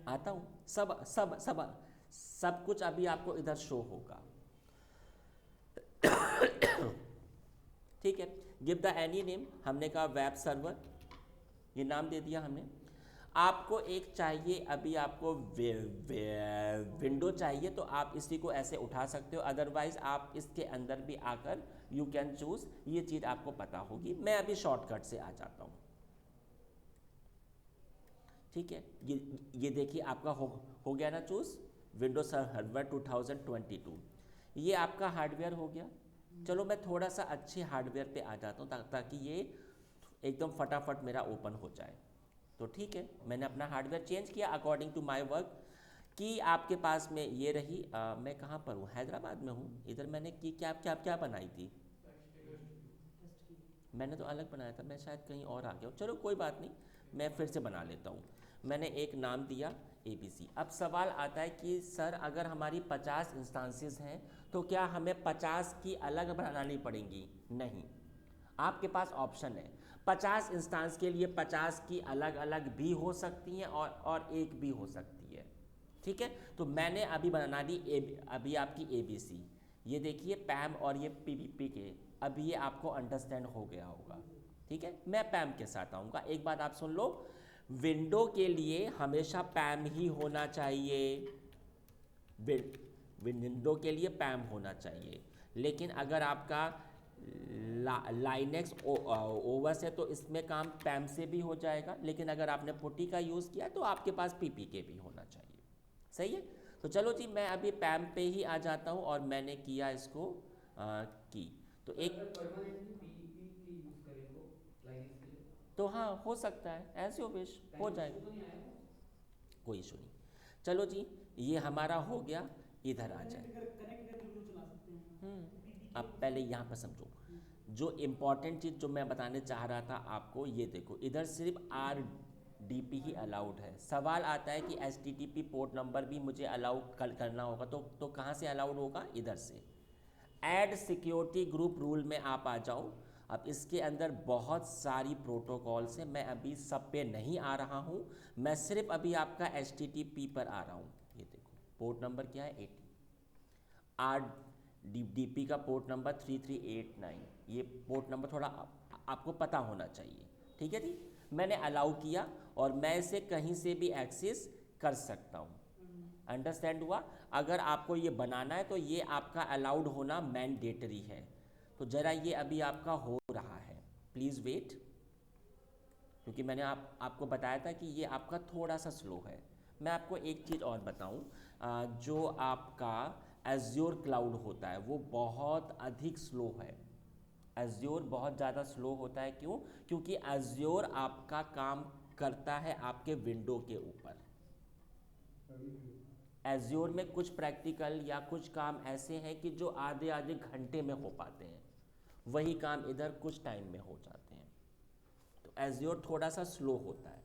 आता हूँ, सब सब सब सब कुछ अभी आपको इधर शो होगा। ठीक है, गिव द एनी नेम, हमने कहा वेब सर्वर, ये नाम दे दिया हमने। आपको एक चाहिए, अभी आपको विंडो चाहिए तो आप इसी को ऐसे उठा सकते हो, अदरवाइज आप इसके अंदर भी आकर यू कैन चूज, ये चीज़ आपको पता होगी। मैं अभी शॉर्टकट से आ जाता हूँ। ठीक है, ये देखिए आपका हो गया ना चूज, विंडोज सर्वर 2022। ये आपका हार्डवेयर हो गया। चलो मैं थोड़ा सा अच्छे हार्डवेयर पे आ जाता हूँ ताकि ये एकदम फटाफट मेरा ओपन हो जाए। तो ठीक है, मैंने अपना हार्डवेयर चेंज किया अकॉर्डिंग टू माय वर्क कि आपके पास में ये रही। मैं कहाँ पर हूँ, हैदराबाद में हूँ। इधर मैंने की क्या क्या क्या बनाई थी, मैंने तो अलग बनाया था, मैं शायद कहीं और आ गया हूँ। चलो कोई बात नहीं, मैं फिर से बना लेता हूँ। मैंने एक नाम दिया ABC। अब सवाल आता है कि सर अगर हमारी 50 इंस्टांसेस हैं तो क्या हमें 50 की अलग बनानी पड़ेंगी? नहीं, आपके पास ऑप्शन है। 50 इंस्टांस के लिए 50 की अलग अलग भी हो सकती हैं और एक भी हो सकती है। ठीक है, तो मैंने अभी बना दी अभी आपकी ABC। ये देखिए पैम और ये PPK, अभी ये आपको अंडरस्टैंड हो गया होगा। ठीक है, मैं पैम के साथ आऊँगा। एक बात आप सुन लो, विंडो के लिए हमेशा पैम ही होना चाहिए, विंडो के लिए पैम होना चाहिए। लेकिन अगर आपका लाइनेक्स ओवस है तो इसमें काम पैम से भी हो जाएगा। लेकिन अगर आपने पुट्टी का यूज़ किया तो आपके पास PPK भी होना चाहिए। सही है, तो चलो जी, मैं अभी पैम पे ही आ जाता हूँ और मैंने किया इसको की। तो एक परमानेंटली पीईपी की यूज करें तो लाइसेंस के लिए तो हाँ, हो सकता है, एज योर विश, हो कहीं जाएगा, इशू तो नहीं आएगा। कोई इशू नहीं। चलो जी, ये हमारा हो गया, इधर आ जाए। कनेक्ट करके भी तो चला सकते हैं पीपी अब केबल पहले से। यहाँ पर समझो, जो इम्पोर्टेंट चीज़ जो मैं बताने चाह रहा था आपको, ये देखो, इधर सिर्फ आर डी पी ही अलाउड है। सवाल आता है कि H T T P port number भी मुझे अलाउ करना होगा, तो कहाँ से अलाउड होगा? इधर से। ऐड सिक्योरिटी ग्रुप रूल में आप आ जाओ। अब इसके अंदर बहुत सारी प्रोटोकॉल्स हैं, मैं अभी सब पे नहीं आ रहा हूँ, मैं सिर्फ अभी आपका एच टी टी पी पर आ रहा हूँ। ये देखो, पोर्ट नंबर क्या है? 80। आर डी पी का पोर्ट नंबर 3389। ये पोर्ट नंबर थोड़ा आपको पता होना चाहिए, ठीक है जी। मैंने अलाउ किया और मैं इसे कहीं से भी एक्सेस कर सकता हूँ। अंडरस्टैंड हुआ? अगर आपको ये बनाना है तो ये आपका अलाउड होना मैंडेटरी है। तो ज़रा ये अभी आपका हो रहा है, प्लीज़ वेट, क्योंकि मैंने आपको बताया था कि ये आपका थोड़ा सा स्लो है। मैं आपको एक चीज़ और बताऊं, जो आपका एज्योर क्लाउड होता है वो बहुत अधिक स्लो है। एज्योर बहुत ज़्यादा स्लो होता है, क्यों? क्योंकि एज्योर आपका काम करता है आपके विंडो के ऊपर। एज्योर में कुछ प्रैक्टिकल या कुछ काम ऐसे हैं कि जो आधे आधे घंटे में हो पाते हैं, वही काम इधर कुछ टाइम में हो जाते हैं। तो एज्योर थोड़ा सा स्लो होता है,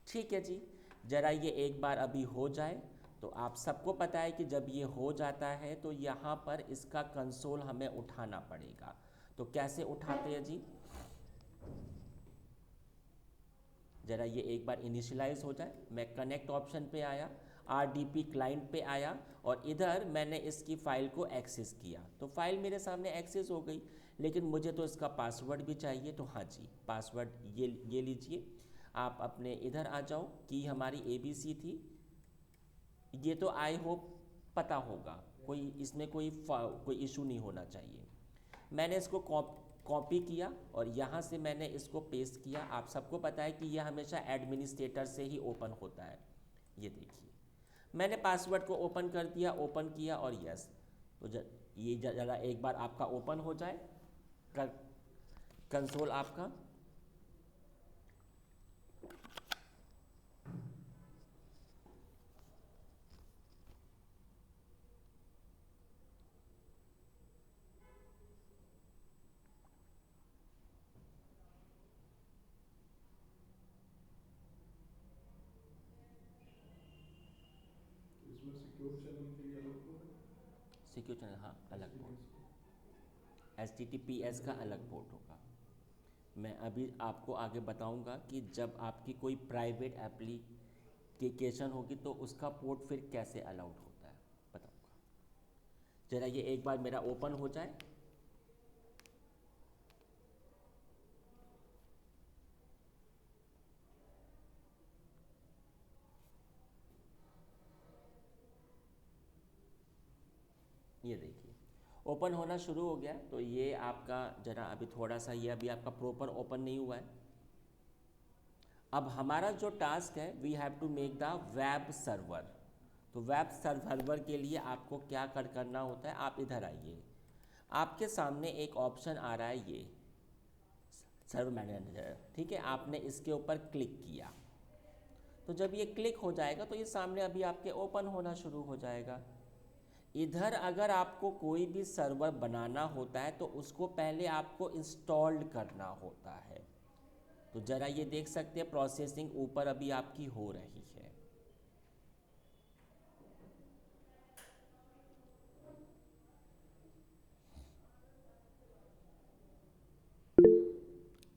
ठीक है जी। ज़रा ये एक बार अभी हो जाए, तो आप सबको पता है कि जब ये हो जाता है तो यहाँ पर इसका कंसोल हमें उठाना पड़ेगा। तो कैसे उठाते हैं जी? ज़रा ये एक बार इनिशियलाइज हो जाए। मैं कनेक्ट ऑप्शन पे आया, आरडीपी क्लाइंट पे आया और इधर मैंने इसकी फ़ाइल को एक्सेस किया, तो फाइल मेरे सामने एक्सेस हो गई। लेकिन मुझे तो इसका पासवर्ड भी चाहिए, तो हाँ जी, पासवर्ड ये लीजिए। आप अपने इधर आ जाओ, की हमारी ABC थी, ये तो आई होप पता होगा, कोई इसमें कोई इशू नहीं होना चाहिए। मैंने इसको कॉपी किया और यहाँ से मैंने इसको पेस्ट किया। आप सबको पता है कि यह हमेशा एडमिनिस्ट्रेटर से ही ओपन होता है। ये देखिए, मैंने पासवर्ड को ओपन कर दिया, ओपन किया और यस। तो ये ज़रा एक बार आपका ओपन हो जाए कंसोल आपका। इसमें सिक्योर चैनल के लिए अलग पोर्ट है। सिक्योर चैनल, हाँ, अलग पोर्ट, HTTPS का अलग पोर्ट होगा। मैं अभी आपको आगे बताऊंगा कि जब आपकी कोई प्राइवेट एप्लीकेशन होगी तो उसका पोर्ट फिर कैसे अलाउड होता है, बताऊंगा। जरा ये एक बार मेरा ओपन हो जाए। ये देखिए, ओपन होना शुरू हो गया। तो ये आपका जरा अभी थोड़ा सा, ये अभी आपका प्रॉपर ओपन नहीं हुआ है। अब हमारा जो टास्क है, we have to make the web server. तो वेब सर्वर के लिए आपको क्या करना होता है, आप इधर आइए। आपके सामने एक ऑप्शन आ रहा है, ये सर्वर मैनेजर, ठीक है। आपने इसके ऊपर क्लिक किया, तो जब ये क्लिक हो जाएगा तो ये सामने अभी आपके ओपन होना शुरू हो जाएगा। इधर अगर आपको कोई भी सर्वर बनाना होता है तो उसको पहले आपको इंस्टॉल्ड करना होता है। तो ज़रा ये देख सकते हैं, प्रोसेसिंग ऊपर अभी आपकी हो रही है।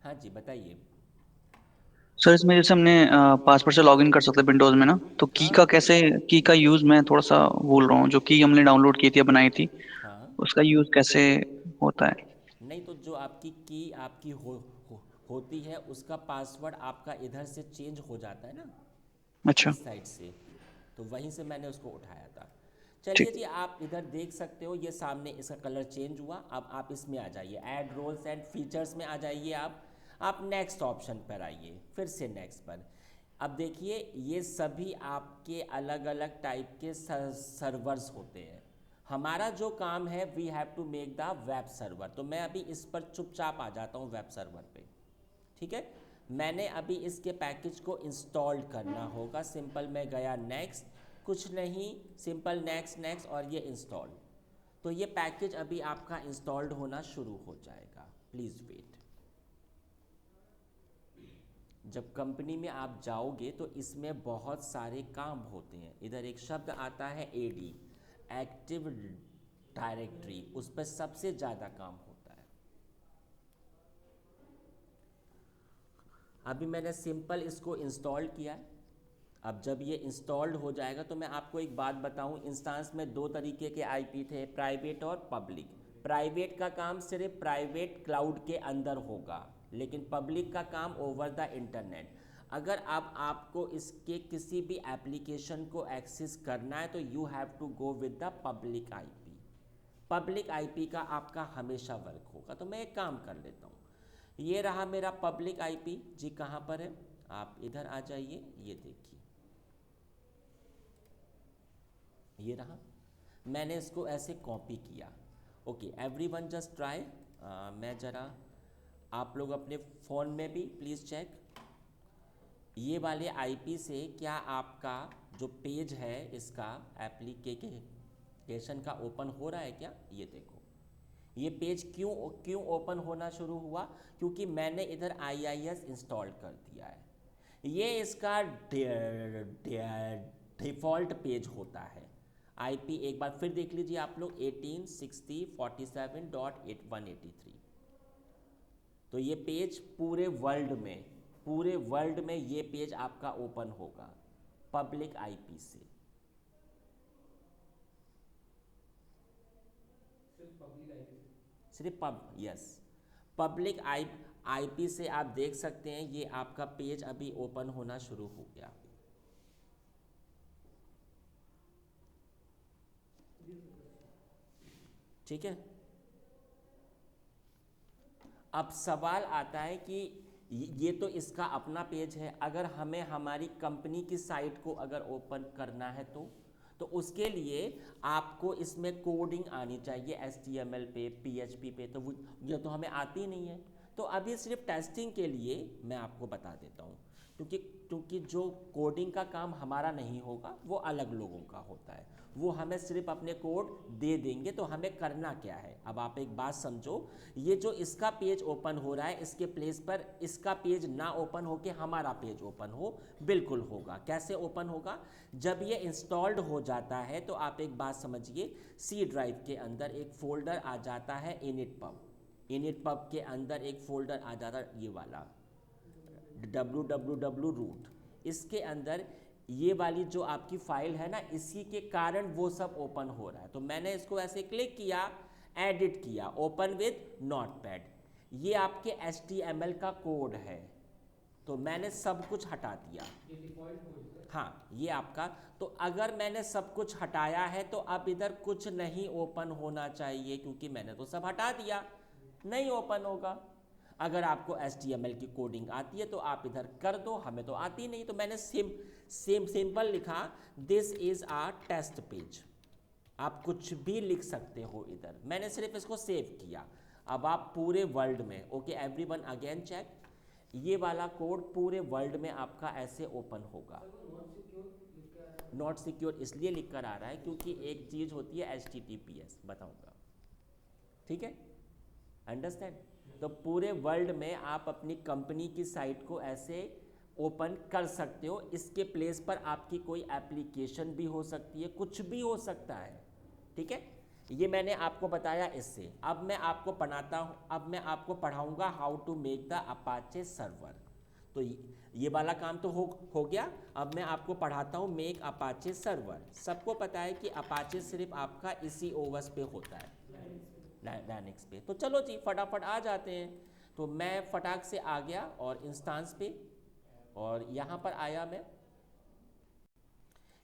हाँ जी, बताइए। सर इसमें जैसे हमने पासवर्ड से लॉगिन कर सकते हैं विंडोज में ना, तो हाँ की का यूज मैं थोड़ा सा भूल रहा हूँ। जो की हमने डाउनलोड की थी या बनाई थी, हाँ, उसका यूज कैसे होता है? नहीं तो जो आपकी की आपकी होती है, उसका पासवर्ड आपका इधर से चेंज हो जाता है ना, अच्छा। इस साइड से। तो वहीं से मैंने उसको उठाया था। चलिए ठीक। जी, आप इधर देख सकते हो, ये सामने इसका कलर चेंज हुआ। अब आप इसमें आ जाइए, ऐड रोल्स एंड फीचर्स में आ जाइए। आप नेक्स्ट ऑप्शन पर आइए, फिर से नेक्स्ट पर। अब देखिए ये सभी आपके अलग अलग टाइप के सर्वर्स होते हैं। हमारा जो काम है we have to make the web server. तो मैं अभी इस पर चुपचाप आ जाता हूँ वेब सर्वर पे, ठीक है। मैंने अभी इसके पैकेज को इंस्टॉल करना होगा। सिंपल मैं गया नेक्स्ट, कुछ नहीं, सिंपल नेक्स्ट नेक्स्ट और ये इंस्टॉल। तो ये पैकेज अभी आपका इंस्टॉल्ड होना शुरू हो जाएगा, प्लीज़ वेट। जब कंपनी में आप जाओगे तो इसमें बहुत सारे काम होते हैं। इधर एक शब्द आता है एडी, एक्टिव डायरेक्टरी, उस पर सबसे ज़्यादा काम होता है। अभी मैंने सिंपल इसको इंस्टॉल किया है। अब जब ये इंस्टॉल्ड हो जाएगा तो मैं आपको एक बात बताऊं, इंस्टेंस में दो तरीके के आईपी थे, प्राइवेट और पब्लिक। प्राइवेट का काम सिर्फ प्राइवेट क्लाउड के अंदर होगा, लेकिन पब्लिक का काम ओवर द इंटरनेट। अगर अब आपको इसके किसी भी एप्लीकेशन को एक्सेस करना है तो you have to go with the public IP. Public IP का आपका हमेशा वर्क होगा। तो मैं एक काम कर लेता हूँ, ये रहा मेरा पब्लिक आईपी जी। कहाँ पर है, आप इधर आ जाइए, ये देखिए ये रहा। मैंने इसको ऐसे कॉपी किया। Okay everyone just try. मैं ज़रा, आप लोग अपने फ़ोन में भी प्लीज़ चेक, ये वाले आईपी से क्या आपका जो पेज है इसका एप्लीकेशन का ओपन हो रहा है क्या। ये देखो ये पेज क्यों ओपन होना शुरू हुआ, क्योंकि मैंने इधर IIS इंस्टॉल कर दिया है। ये इसका डिफ़ॉल्ट पेज होता है। आईपी एक बार फिर देख लीजिए आप लोग, 18.60.47.8183। तो ये पेज पूरे वर्ल्ड में ये पेज आपका ओपन होगा पब्लिक आईपी से। सिर्फ पब्लिक आईपी से आप देख सकते हैं ये आपका पेज अभी ओपन होना शुरू हो गया। ठीक है। अब सवाल आता है कि ये तो इसका अपना पेज है, अगर हमें हमारी कंपनी की साइट को अगर ओपन करना है तो उसके लिए आपको इसमें कोडिंग आनी चाहिए HTML पे, PHP पे। तो ये तो हमें आती नहीं है। तो अभी सिर्फ टेस्टिंग के लिए मैं आपको बता देता हूँ, क्योंकि जो कोडिंग का काम हमारा नहीं होगा वो अलग लोगों का होता है। वो हमें सिर्फ अपने कोड दे देंगे। तो हमें करना क्या है, अब आप एक बात समझो, ये जो इसका पेज ओपन हो रहा है इसके प्लेस पर इसका पेज ना ओपन हो के हमारा पेज ओपन हो, बिल्कुल होगा। कैसे ओपन होगा, जब ये इंस्टॉल्ड हो जाता है तो आप एक बात समझिए, सी ड्राइव के अंदर एक फोल्डर आ जाता है इनिट पब के अंदर एक फोल्डर आ जाता है ये वाला www रूट। इसके अंदर ये वाली जो आपकी फाइल है ना, इसी के कारण वो सब ओपन हो रहा है। तो मैंने इसको ऐसे क्लिक किया, एडिट किया, ओपन विद नोटपैड। ये आपके HTML का कोड है, तो मैंने सब कुछ हटा दिया। हाँ ये आपका, तो अगर मैंने सब कुछ हटाया है तो अब इधर कुछ नहीं ओपन होना चाहिए, क्योंकि मैंने तो सब हटा दिया, नहीं ओपन होगा। अगर आपको HTML की कोडिंग आती है तो आप इधर कर दो, हमें तो आती नहीं। तो मैंने सिंपल लिखा, this is a test page. आप कुछ भी लिख सकते हो इधर, मैंने सिर्फ इसको सेव किया। अब आप पूरे वर्ल्ड में, ओके एवरीवन अगेन चेक, ये वाला कोड पूरे वर्ल्ड में आपका ऐसे ओपन होगा। नॉट सिक्योर इसलिए लिख कर आ रहा है क्योंकि एक चीज़ होती है HTTPS, बताऊंगा, ठीक है, अंडरस्टैंड। तो पूरे वर्ल्ड में आप अपनी कंपनी की साइट को ऐसे ओपन कर सकते हो। इसके प्लेस पर आपकी कोई एप्लीकेशन भी हो सकती है, कुछ भी हो सकता है, ठीक है। ये मैंने आपको बताया इससे। अब मैं आपको पढ़ाऊंगा how to make the Apache server. तो ये वाला काम तो हो गया। अब मैं आपको पढ़ाता हूँ मेक अपाचे सर्वर। सबको पता है कि अपाचे सिर्फ आपका इसी ओवस पे होता है, लाइनक्स पे। तो चलो जी फटाफट आ जाते हैं। तो मैं फटाक से आ गया और इंस्टेंस पे, और यहाँ पर आया मैं,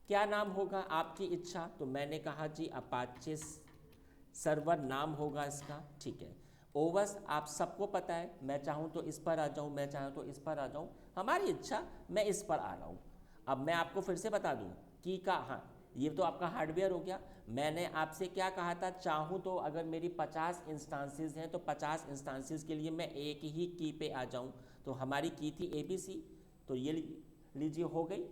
क्या नाम होगा आपकी इच्छा। तो मैंने कहा जी अपाचे सर्वर नाम होगा इसका, ठीक है। ओवस आप सबको पता है, मैं चाहूँ तो इस पर आ जाऊँ, मैं चाहूँ तो इस पर आ जाऊँ, हमारी इच्छा, मैं इस पर आ रहा हूँ। अब मैं आपको फिर से बता दूँ की का, हाँ ये तो आपका हार्डवेयर हो गया। मैंने आपसे क्या कहा था, चाहूँ तो अगर मेरी 50 इंस्टांसेस हैं तो 50 इंस्टांसेस के लिए मैं एक ही की पे आ जाऊँ। तो हमारी की थी ABC, तो ये लीजिए हो गई,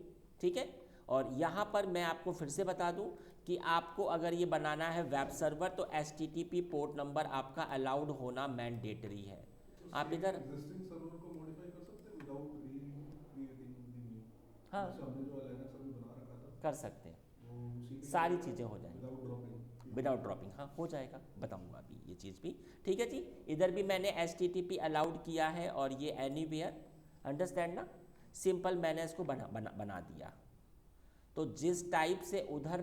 ठीक है। और यहाँ पर मैं आपको फिर से बता दूँ कि आपको अगर ये बनाना है वेब सर्वर तो HTTP पोर्ट नंबर आपका अलाउड होना मैंडेटरी है। आप इधर एग्जिस्टिंग सर्वर को मॉडिफाई कर सकते हैं विदाउट रीक्रिएटिंग द न्यू। हाँ जैसे हमने जो लिनक्स अभी बना रखा था कर सकते हैं, वो उसी पे सारी चलेगा चीज़ें हो जाएंगी विदाउट ड्रॉपिंग। विदाउट ड्रॉपिंग, हाँ हो जाएगा, बताऊंगा अभी ये चीज़ भी, ठीक है जी। इधर भी मैंने HTTP अलाउड किया है और ये एनीवेयर, अंडरस्टैंड ना, सिंपल मैंने इसको बना दिया। तो जिस टाइप से उधर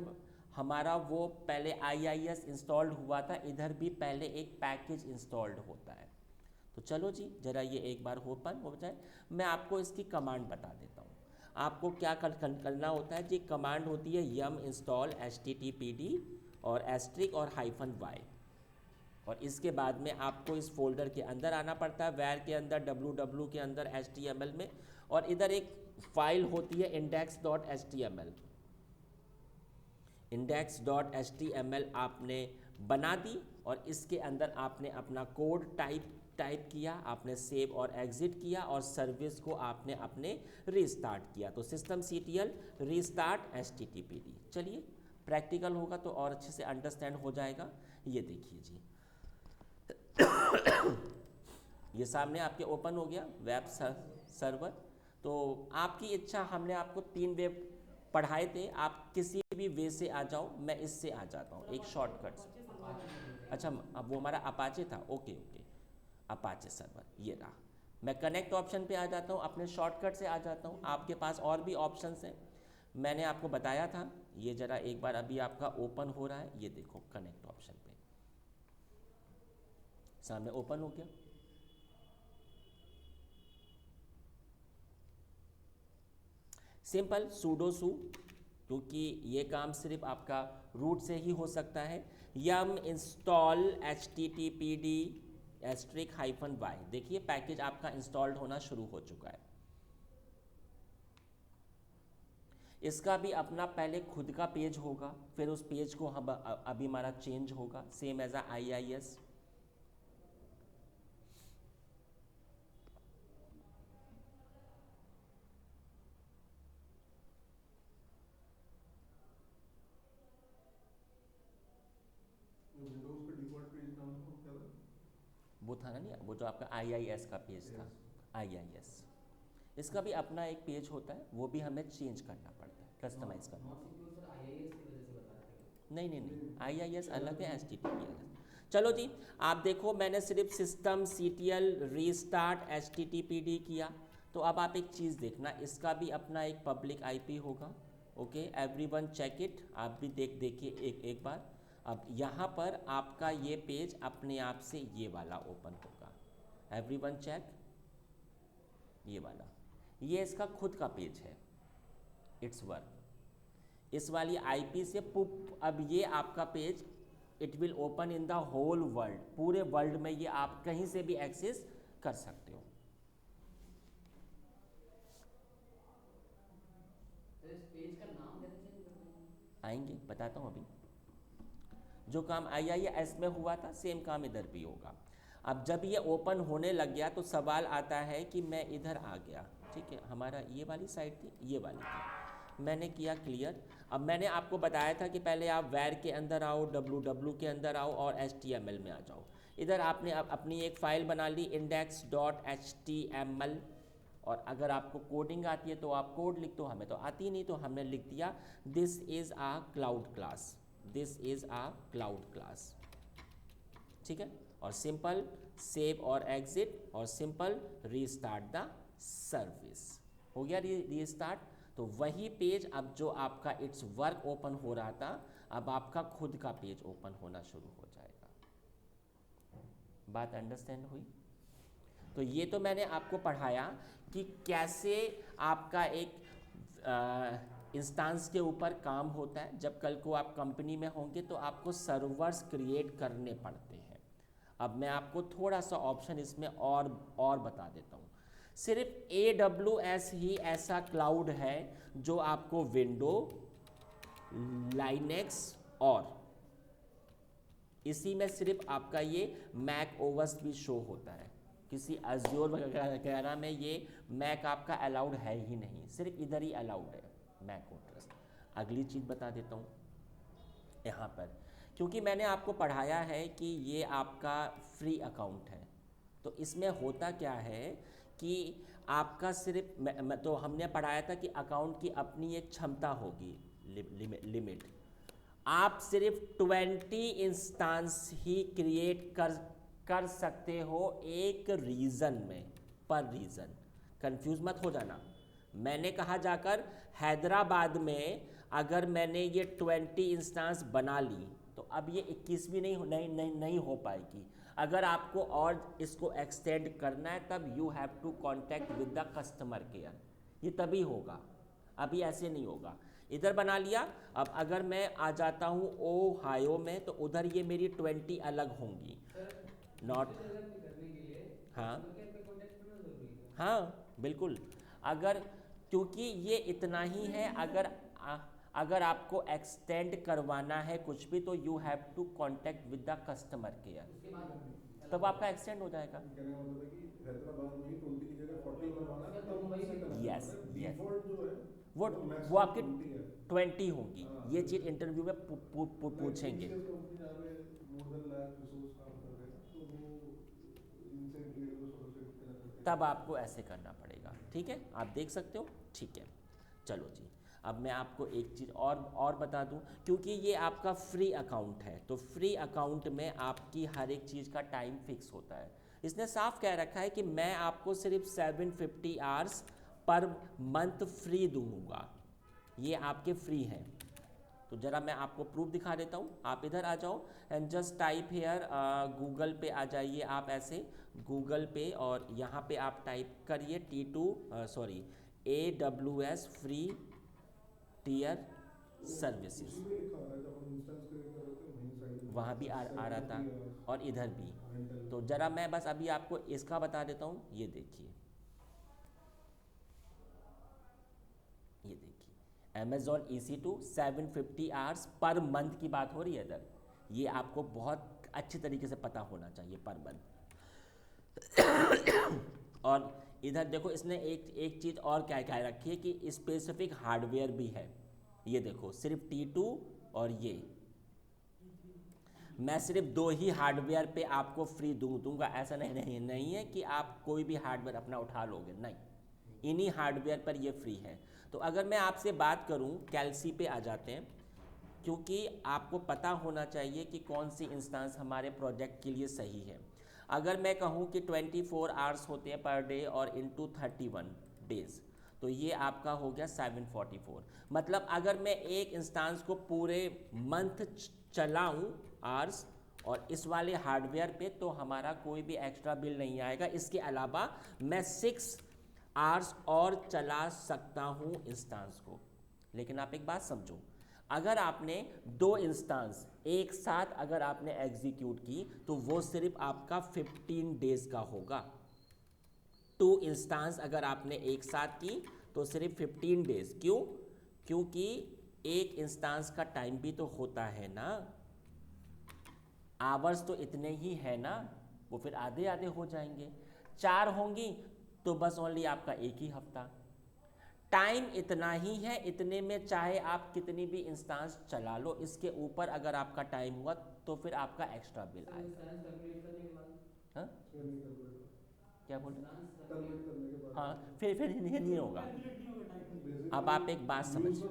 हमारा वो पहले IIS इंस्टॉल्ड हुआ था, इधर भी पहले एक पैकेज इंस्टॉल्ड होता है। तो चलो जी ज़रा ये एक बार ओपन हो जाए, मैं आपको इसकी कमांड बता देता हूँ। आपको क्या करना होता है जी, कमांड होती है yum install httpd और एस्ट्रिक और -y, और इसके बाद में आपको इस फोल्डर के अंदर आना पड़ता है, वैर के अंदर, www के अंदर, HTML में, और इधर एक फाइल होती है index.html। index.html आपने बना दी और इसके अंदर आपने अपना कोड टाइप किया, आपने सेव और एग्जिट किया और सर्विस को आपने अपने रीस्टार्ट किया। तो systemctl रीस्टार्ट HTTPD। चलिए प्रैक्टिकल होगा तो और अच्छे से अंडरस्टैंड हो जाएगा। ये देखिए जी ये सामने आपके ओपन हो गया वेब सर्वर। तो आपकी इच्छा, हमने आपको 3 वे पढ़ाए थे, आप किसी भी वे से आ जाओ, मैं इससे आ जाता हूँ एक शॉर्टकट से। अच्छा अब वो हमारा अपाचे था, ओके ओके, अपाचे सर्वर ये रहा। मैं कनेक्ट ऑप्शन पे आ जाता हूँ, अपने शॉर्टकट से आ जाता हूँ। आपके पास और भी ऑप्शंस हैं, मैंने आपको बताया था। ये ज़रा एक बार अभी आपका ओपन हो रहा है, ये देखो कनेक्ट ऑप्शन पे सामने ओपन हो गया। सिंपल सूडो सू, क्योंकि ये काम सिर्फ आपका रूट से ही हो सकता है। यम इंस्टॉल HTTPD *-y, देखिए पैकेज आपका इंस्टॉल्ड होना शुरू हो चुका है। इसका भी अपना पहले खुद का पेज होगा, फिर उस पेज को हम अभी हमारा चेंज होगा, सेम एज IIS। विंडोज का डिफॉल्ट पेज नाम था वो क्या था? वो था ना, नहीं वो जो आपका IIS का पेज था, IIS। इसका भी अपना एक पेज होता है, वो भी हमें चेंज करना पड़ता है, कस्टमाइज करना। नॉट सिक्योर सर IIS की वजह से बता रहे थे। नहीं, IIS अलग है, HTTP अलग। चलो जी, आप देखो मैंने सिर्फ systemctl रीस्टार्ट HTTPD किया। तो अब आप एक चीज़ देखना, इसका भी अपना एक पब्लिक IP होगा। ओके एवरीवन चेक इट, आप भी देखिए एक बार। अब यहाँ पर आपका ये पेज अपने आप से ये वाला ओपन होगा, एवरीवन चेक, ये वाला, ये इसका खुद का पेज है, इट्स वर्क। इस वाली IP से पुप, अब ये आपका page it will open in the whole world, पूरे वर्ल्ड में ये आप कहीं से भी एक्सेस कर सकते हो। तो इस पेज का नाम कैसे चेंज कर देंगे? आएंगे बताता हूँ अभी। जो काम IIS में हुआ था सेम काम इधर भी होगा। अब जब ये ओपन होने लग गया तो सवाल आता है कि मैं इधर आ गया, ठीक है, हमारा ये वाली साइड थी, ये वाली थी, मैंने किया क्लियर। अब मैंने आपको बताया था कि पहले आप वैर के अंदर आओ, www के अंदर आओ और HTML में आ जाओ। इधर आपने अपनी एक फ़ाइल बना ली index.html, और अगर आपको कोडिंग आती है तो आप कोड लिख दो, हमें तो आती नहीं, तो हमने लिख दिया this is a cloud class, this is a cloud class, ठीक है। और सिंपल सेव और एग्जिट और सिंपल रीस्टार्ट द सर्विस, हो गया रीस्टार्ट। तो वही पेज अब जो आपका इट्स वर्क ओपन हो रहा था, अब आपका खुद का पेज ओपन होना शुरू हो जाएगा। बात अंडरस्टैंड हुई? तो ये तो मैंने आपको पढ़ाया कि कैसे आपका एक इंस्टांस के ऊपर काम होता है। जब कल को आप कंपनी में होंगे तो आपको सर्वर्स क्रिएट करने पड़ते हैं। अब मैं आपको थोड़ा सा ऑप्शन इसमें और बता देता हूँ। सिर्फ AWS ही ऐसा क्लाउड है जो आपको विंडो, लाइनेक्स और इसी में सिर्फ आपका ये मैक ओएस भी शो होता है। किसी अज्योर वगैरह में ये मैक आपका अलाउड है ही नहीं, सिर्फ इधर ही अलाउड है मैक ओएस। अगली चीज़ बता देता हूँ यहाँ पर, क्योंकि मैंने आपको पढ़ाया है कि ये आपका फ्री अकाउंट है, तो इसमें होता क्या है कि आपका सिर्फ तो हमने पढ़ाया था कि अकाउंट की अपनी एक क्षमता होगी, लिमिट। आप सिर्फ 20 इंस्टांस ही क्रिएट कर सकते हो एक रीजन में, पर रीजन। कंफ्यूज मत हो जाना। मैंने कहा जाकर हैदराबाद में अगर मैंने ये 20 इंस्टांस बना ली तो अब ये 21 भी नहीं हो पाएगी। अगर आपको और इसको एक्सटेंड करना है तब you have to contact with the customer care, ये तभी होगा, अभी ऐसे नहीं होगा। इधर बना लिया। अब अगर मैं आ जाता हूँ ओहायो में तो उधर ये मेरी 20 अलग होंगी, नॉट। हाँ हाँ बिल्कुल। अगर क्योंकि ये इतना ही है, अगर आपको एक्सटेंड करवाना है कुछ भी तो you have to contact with the customer care, तब आपका एक्सटेंड हो जाएगा। कहने का मतलब है कि हैदराबाद में ही 20 की जगह 40 करवाना है, तब मुंबई से करना है। Yes, मतलब yes. default जो है वो maximum वो आपकी 20 है। 20 होंगी। हाँ, ये चीज़ इंटरव्यू में पूछेंगे। कंपनी जहाँ पे more than lakh resource काम कर रहे हैं तो वो इनसे इंक्रीज हो सकते हैं, तब आपको ऐसे करना पड़ेगा। ठीक है, आप देख सकते हो। ठीक है, चलो जी। अब मैं आपको एक चीज़ और बता दूं, क्योंकि ये आपका फ्री अकाउंट है तो फ्री अकाउंट में आपकी हर एक चीज़ का टाइम फिक्स होता है। इसने साफ कह रखा है कि मैं आपको सिर्फ 750 आवर्स पर मंथ फ्री दूंगा, ये आपके फ्री हैं। तो ज़रा मैं आपको प्रूफ दिखा देता हूँ। आप इधर आ जाओ and just type hair, Google पे आ जाइए आप, ऐसे गूगल पे, और यहाँ पे आप टाइप करिए AWS फ्री टियर सर्विसेज। उसमें लिखा है जब हम इंस्टेंस क्रिएट कर रहे थे वहीं साइड वहाँ भी आ रहा था और इधर भी। तो ज़रा मैं बस अभी आपको इसका बता देता हूँ। ये देखिए, ये देखिए Amazon EC2 750 hours per month की बात हो रही है इधर। ये आपको बहुत अच्छी तरीके से पता होना चाहिए, पर मंथ। और इधर देखो, इसने एक चीज़ और क्या क्या रखी है कि स्पेसिफिक हार्डवेयर भी है। ये देखो, सिर्फ T2 और ये मैं सिर्फ 2 ही हार्डवेयर पे आपको फ्री दूंगा। ऐसा नहीं है कि आप कोई भी हार्डवेयर अपना उठा लोगे, नहीं, इन्हीं हार्डवेयर पर ये फ्री है। तो अगर मैं आपसे बात करूं, कैल्सी पे आ जाते हैं, क्योंकि आपको पता होना चाहिए कि कौन सी इंस्टेंस हमारे प्रोजेक्ट के लिए सही है। अगर मैं कहूं कि 24 आवर्स होते हैं पर डे और इनटू 31 डेज, तो ये आपका हो गया 744। मतलब अगर मैं एक इंस्टेंस को पूरे मंथ चलाऊं आवर्स और इस वाले हार्डवेयर पे, तो हमारा कोई भी एक्स्ट्रा बिल नहीं आएगा। इसके अलावा मैं 6 आवर्स और चला सकता हूँ इंस्टेंस को। लेकिन आप एक बात समझो, अगर आपने 2 इंस्टेंस एक साथ अगर आपने एग्जीक्यूट की तो वो सिर्फ आपका 15 डेज का होगा। 2 इंस्टेंस अगर आपने एक साथ की तो सिर्फ 15 डेज। क्यों? क्योंकि एक इंस्टेंस का टाइम भी तो होता है ना, आवर्स तो इतने ही है ना, वो फिर आधे आधे हो जाएंगे। 4 होंगी तो बस ओनली आपका एक ही हफ्ता। टाइम इतना ही है, इतने में चाहे आप कितनी भी इंस्टेंस चला लो, इसके ऊपर अगर आपका टाइम हुआ तो फिर आपका एक्स्ट्रा बिल आएगा। हाँ, क्या बोल रहे? हाँ, फिर नहीं होगा। अब आप एक बात समझिए,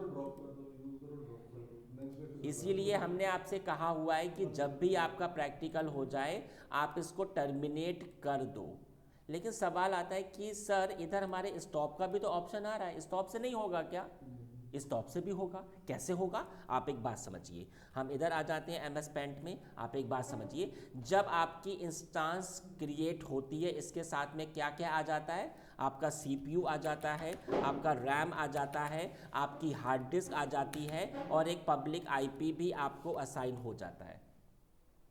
इसीलिए हमने आपसे कहा हुआ है कि जब भी आपका प्रैक्टिकल हो जाए आप इसको टर्मिनेट कर दो। लेकिन सवाल आता है कि सर इधर हमारे स्टॉप का भी तो ऑप्शन आ रहा है, स्टॉप से नहीं होगा क्या? स्टॉप से भी होगा। कैसे होगा? आप एक बात समझिए, हम इधर आ जाते हैं MS पेंट में। आप एक बात समझिए, जब आपकी इंस्टेंस क्रिएट होती है इसके साथ में क्या क्या आ जाता है? आपका CPU आ जाता है, आपका RAM आ जाता है, आपकी हार्ड डिस्क आ जाती है और एक पब्लिक IP भी आपको असाइन हो जाता है।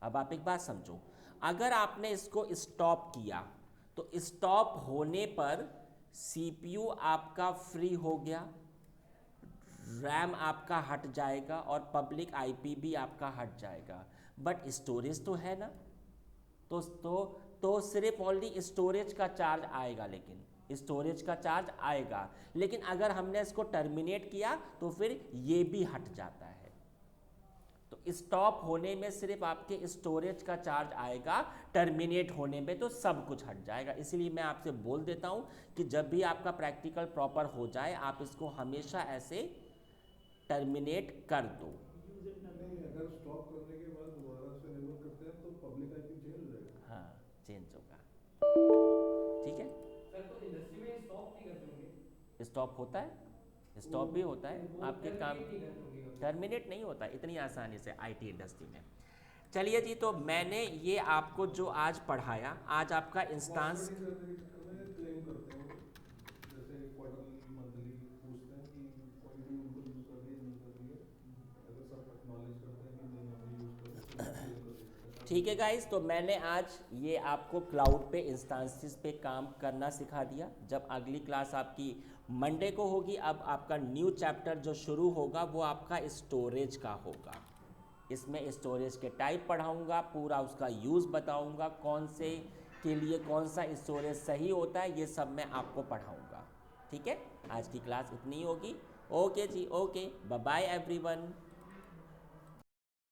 अब आप एक बात समझो, अगर आपने इसको स्टॉप किया तो स्टॉप होने पर सीपीयू आपका फ्री हो गया, रैम आपका हट जाएगा और पब्लिक आईपी भी आपका हट जाएगा, बट स्टोरेज तो है ना, तो सिर्फ ओनली स्टोरेज का चार्ज आएगा, लेकिन स्टोरेज का चार्ज आएगा, लेकिन अगर हमने इसको टर्मिनेट किया तो फिर ये भी हट जाता है। तो स्टॉप होने में सिर्फ आपके स्टोरेज का चार्ज आएगा, टर्मिनेट होने में तो सब कुछ हट जाएगा। इसलिए मैं आपसे बोल देता हूँ कि जब भी आपका प्रैक्टिकल प्रॉपर हो जाए आप इसको हमेशा ऐसे टर्मिनेट कर दो। नहीं, अगर स्टॉप करने के बाद दोबारा से एनेबल करते हैं तो पब्लिक आईपी चेंज हो जाएगा। हाँ, चेंज होगा, ठीक है। सर तो इंडस्ट्री में स्टॉप नहीं करते होंगे? स्टॉप होता है, स्टॉप भी होता है, वो आपके काम terminate नहीं करते होंगे कभी? टर्मिनेट नहीं होता इतनी आसानी से आईटी इंडस्ट्री में। चलिए जी, तो मैंने ये आपको जो आज पढ़ाया, आज आपका इंस्टांस क्लेम करते हैं वो, जैसे क्वार्टरली मंथली पूछते हैं कि कोई भी उनको यूज कर रही है नहीं कर रही है, अगर सब एक्नॉलेज करते हैं कि नहीं हमने यूज कर रहे हैं तो claim कर सकते हैं। ठीक है गाइस, तो मैंने आज ये आपको क्लाउड पे इंस्टांसेस पे काम करना सिखा दिया। जब अगली क्लास आपकी मंडे को होगी, अब आपका न्यू चैप्टर जो शुरू होगा वो आपका स्टोरेज का होगा। इसमें स्टोरेज के टाइप पढ़ाऊंगा, पूरा उसका यूज़ बताऊंगा, कौन से के लिए कौन सा स्टोरेज सही होता है, ये सब मैं आपको पढ़ाऊंगा। ठीक है, आज की क्लास इतनी होगी। ओके जी, ओके, बाय बाय एवरीवन।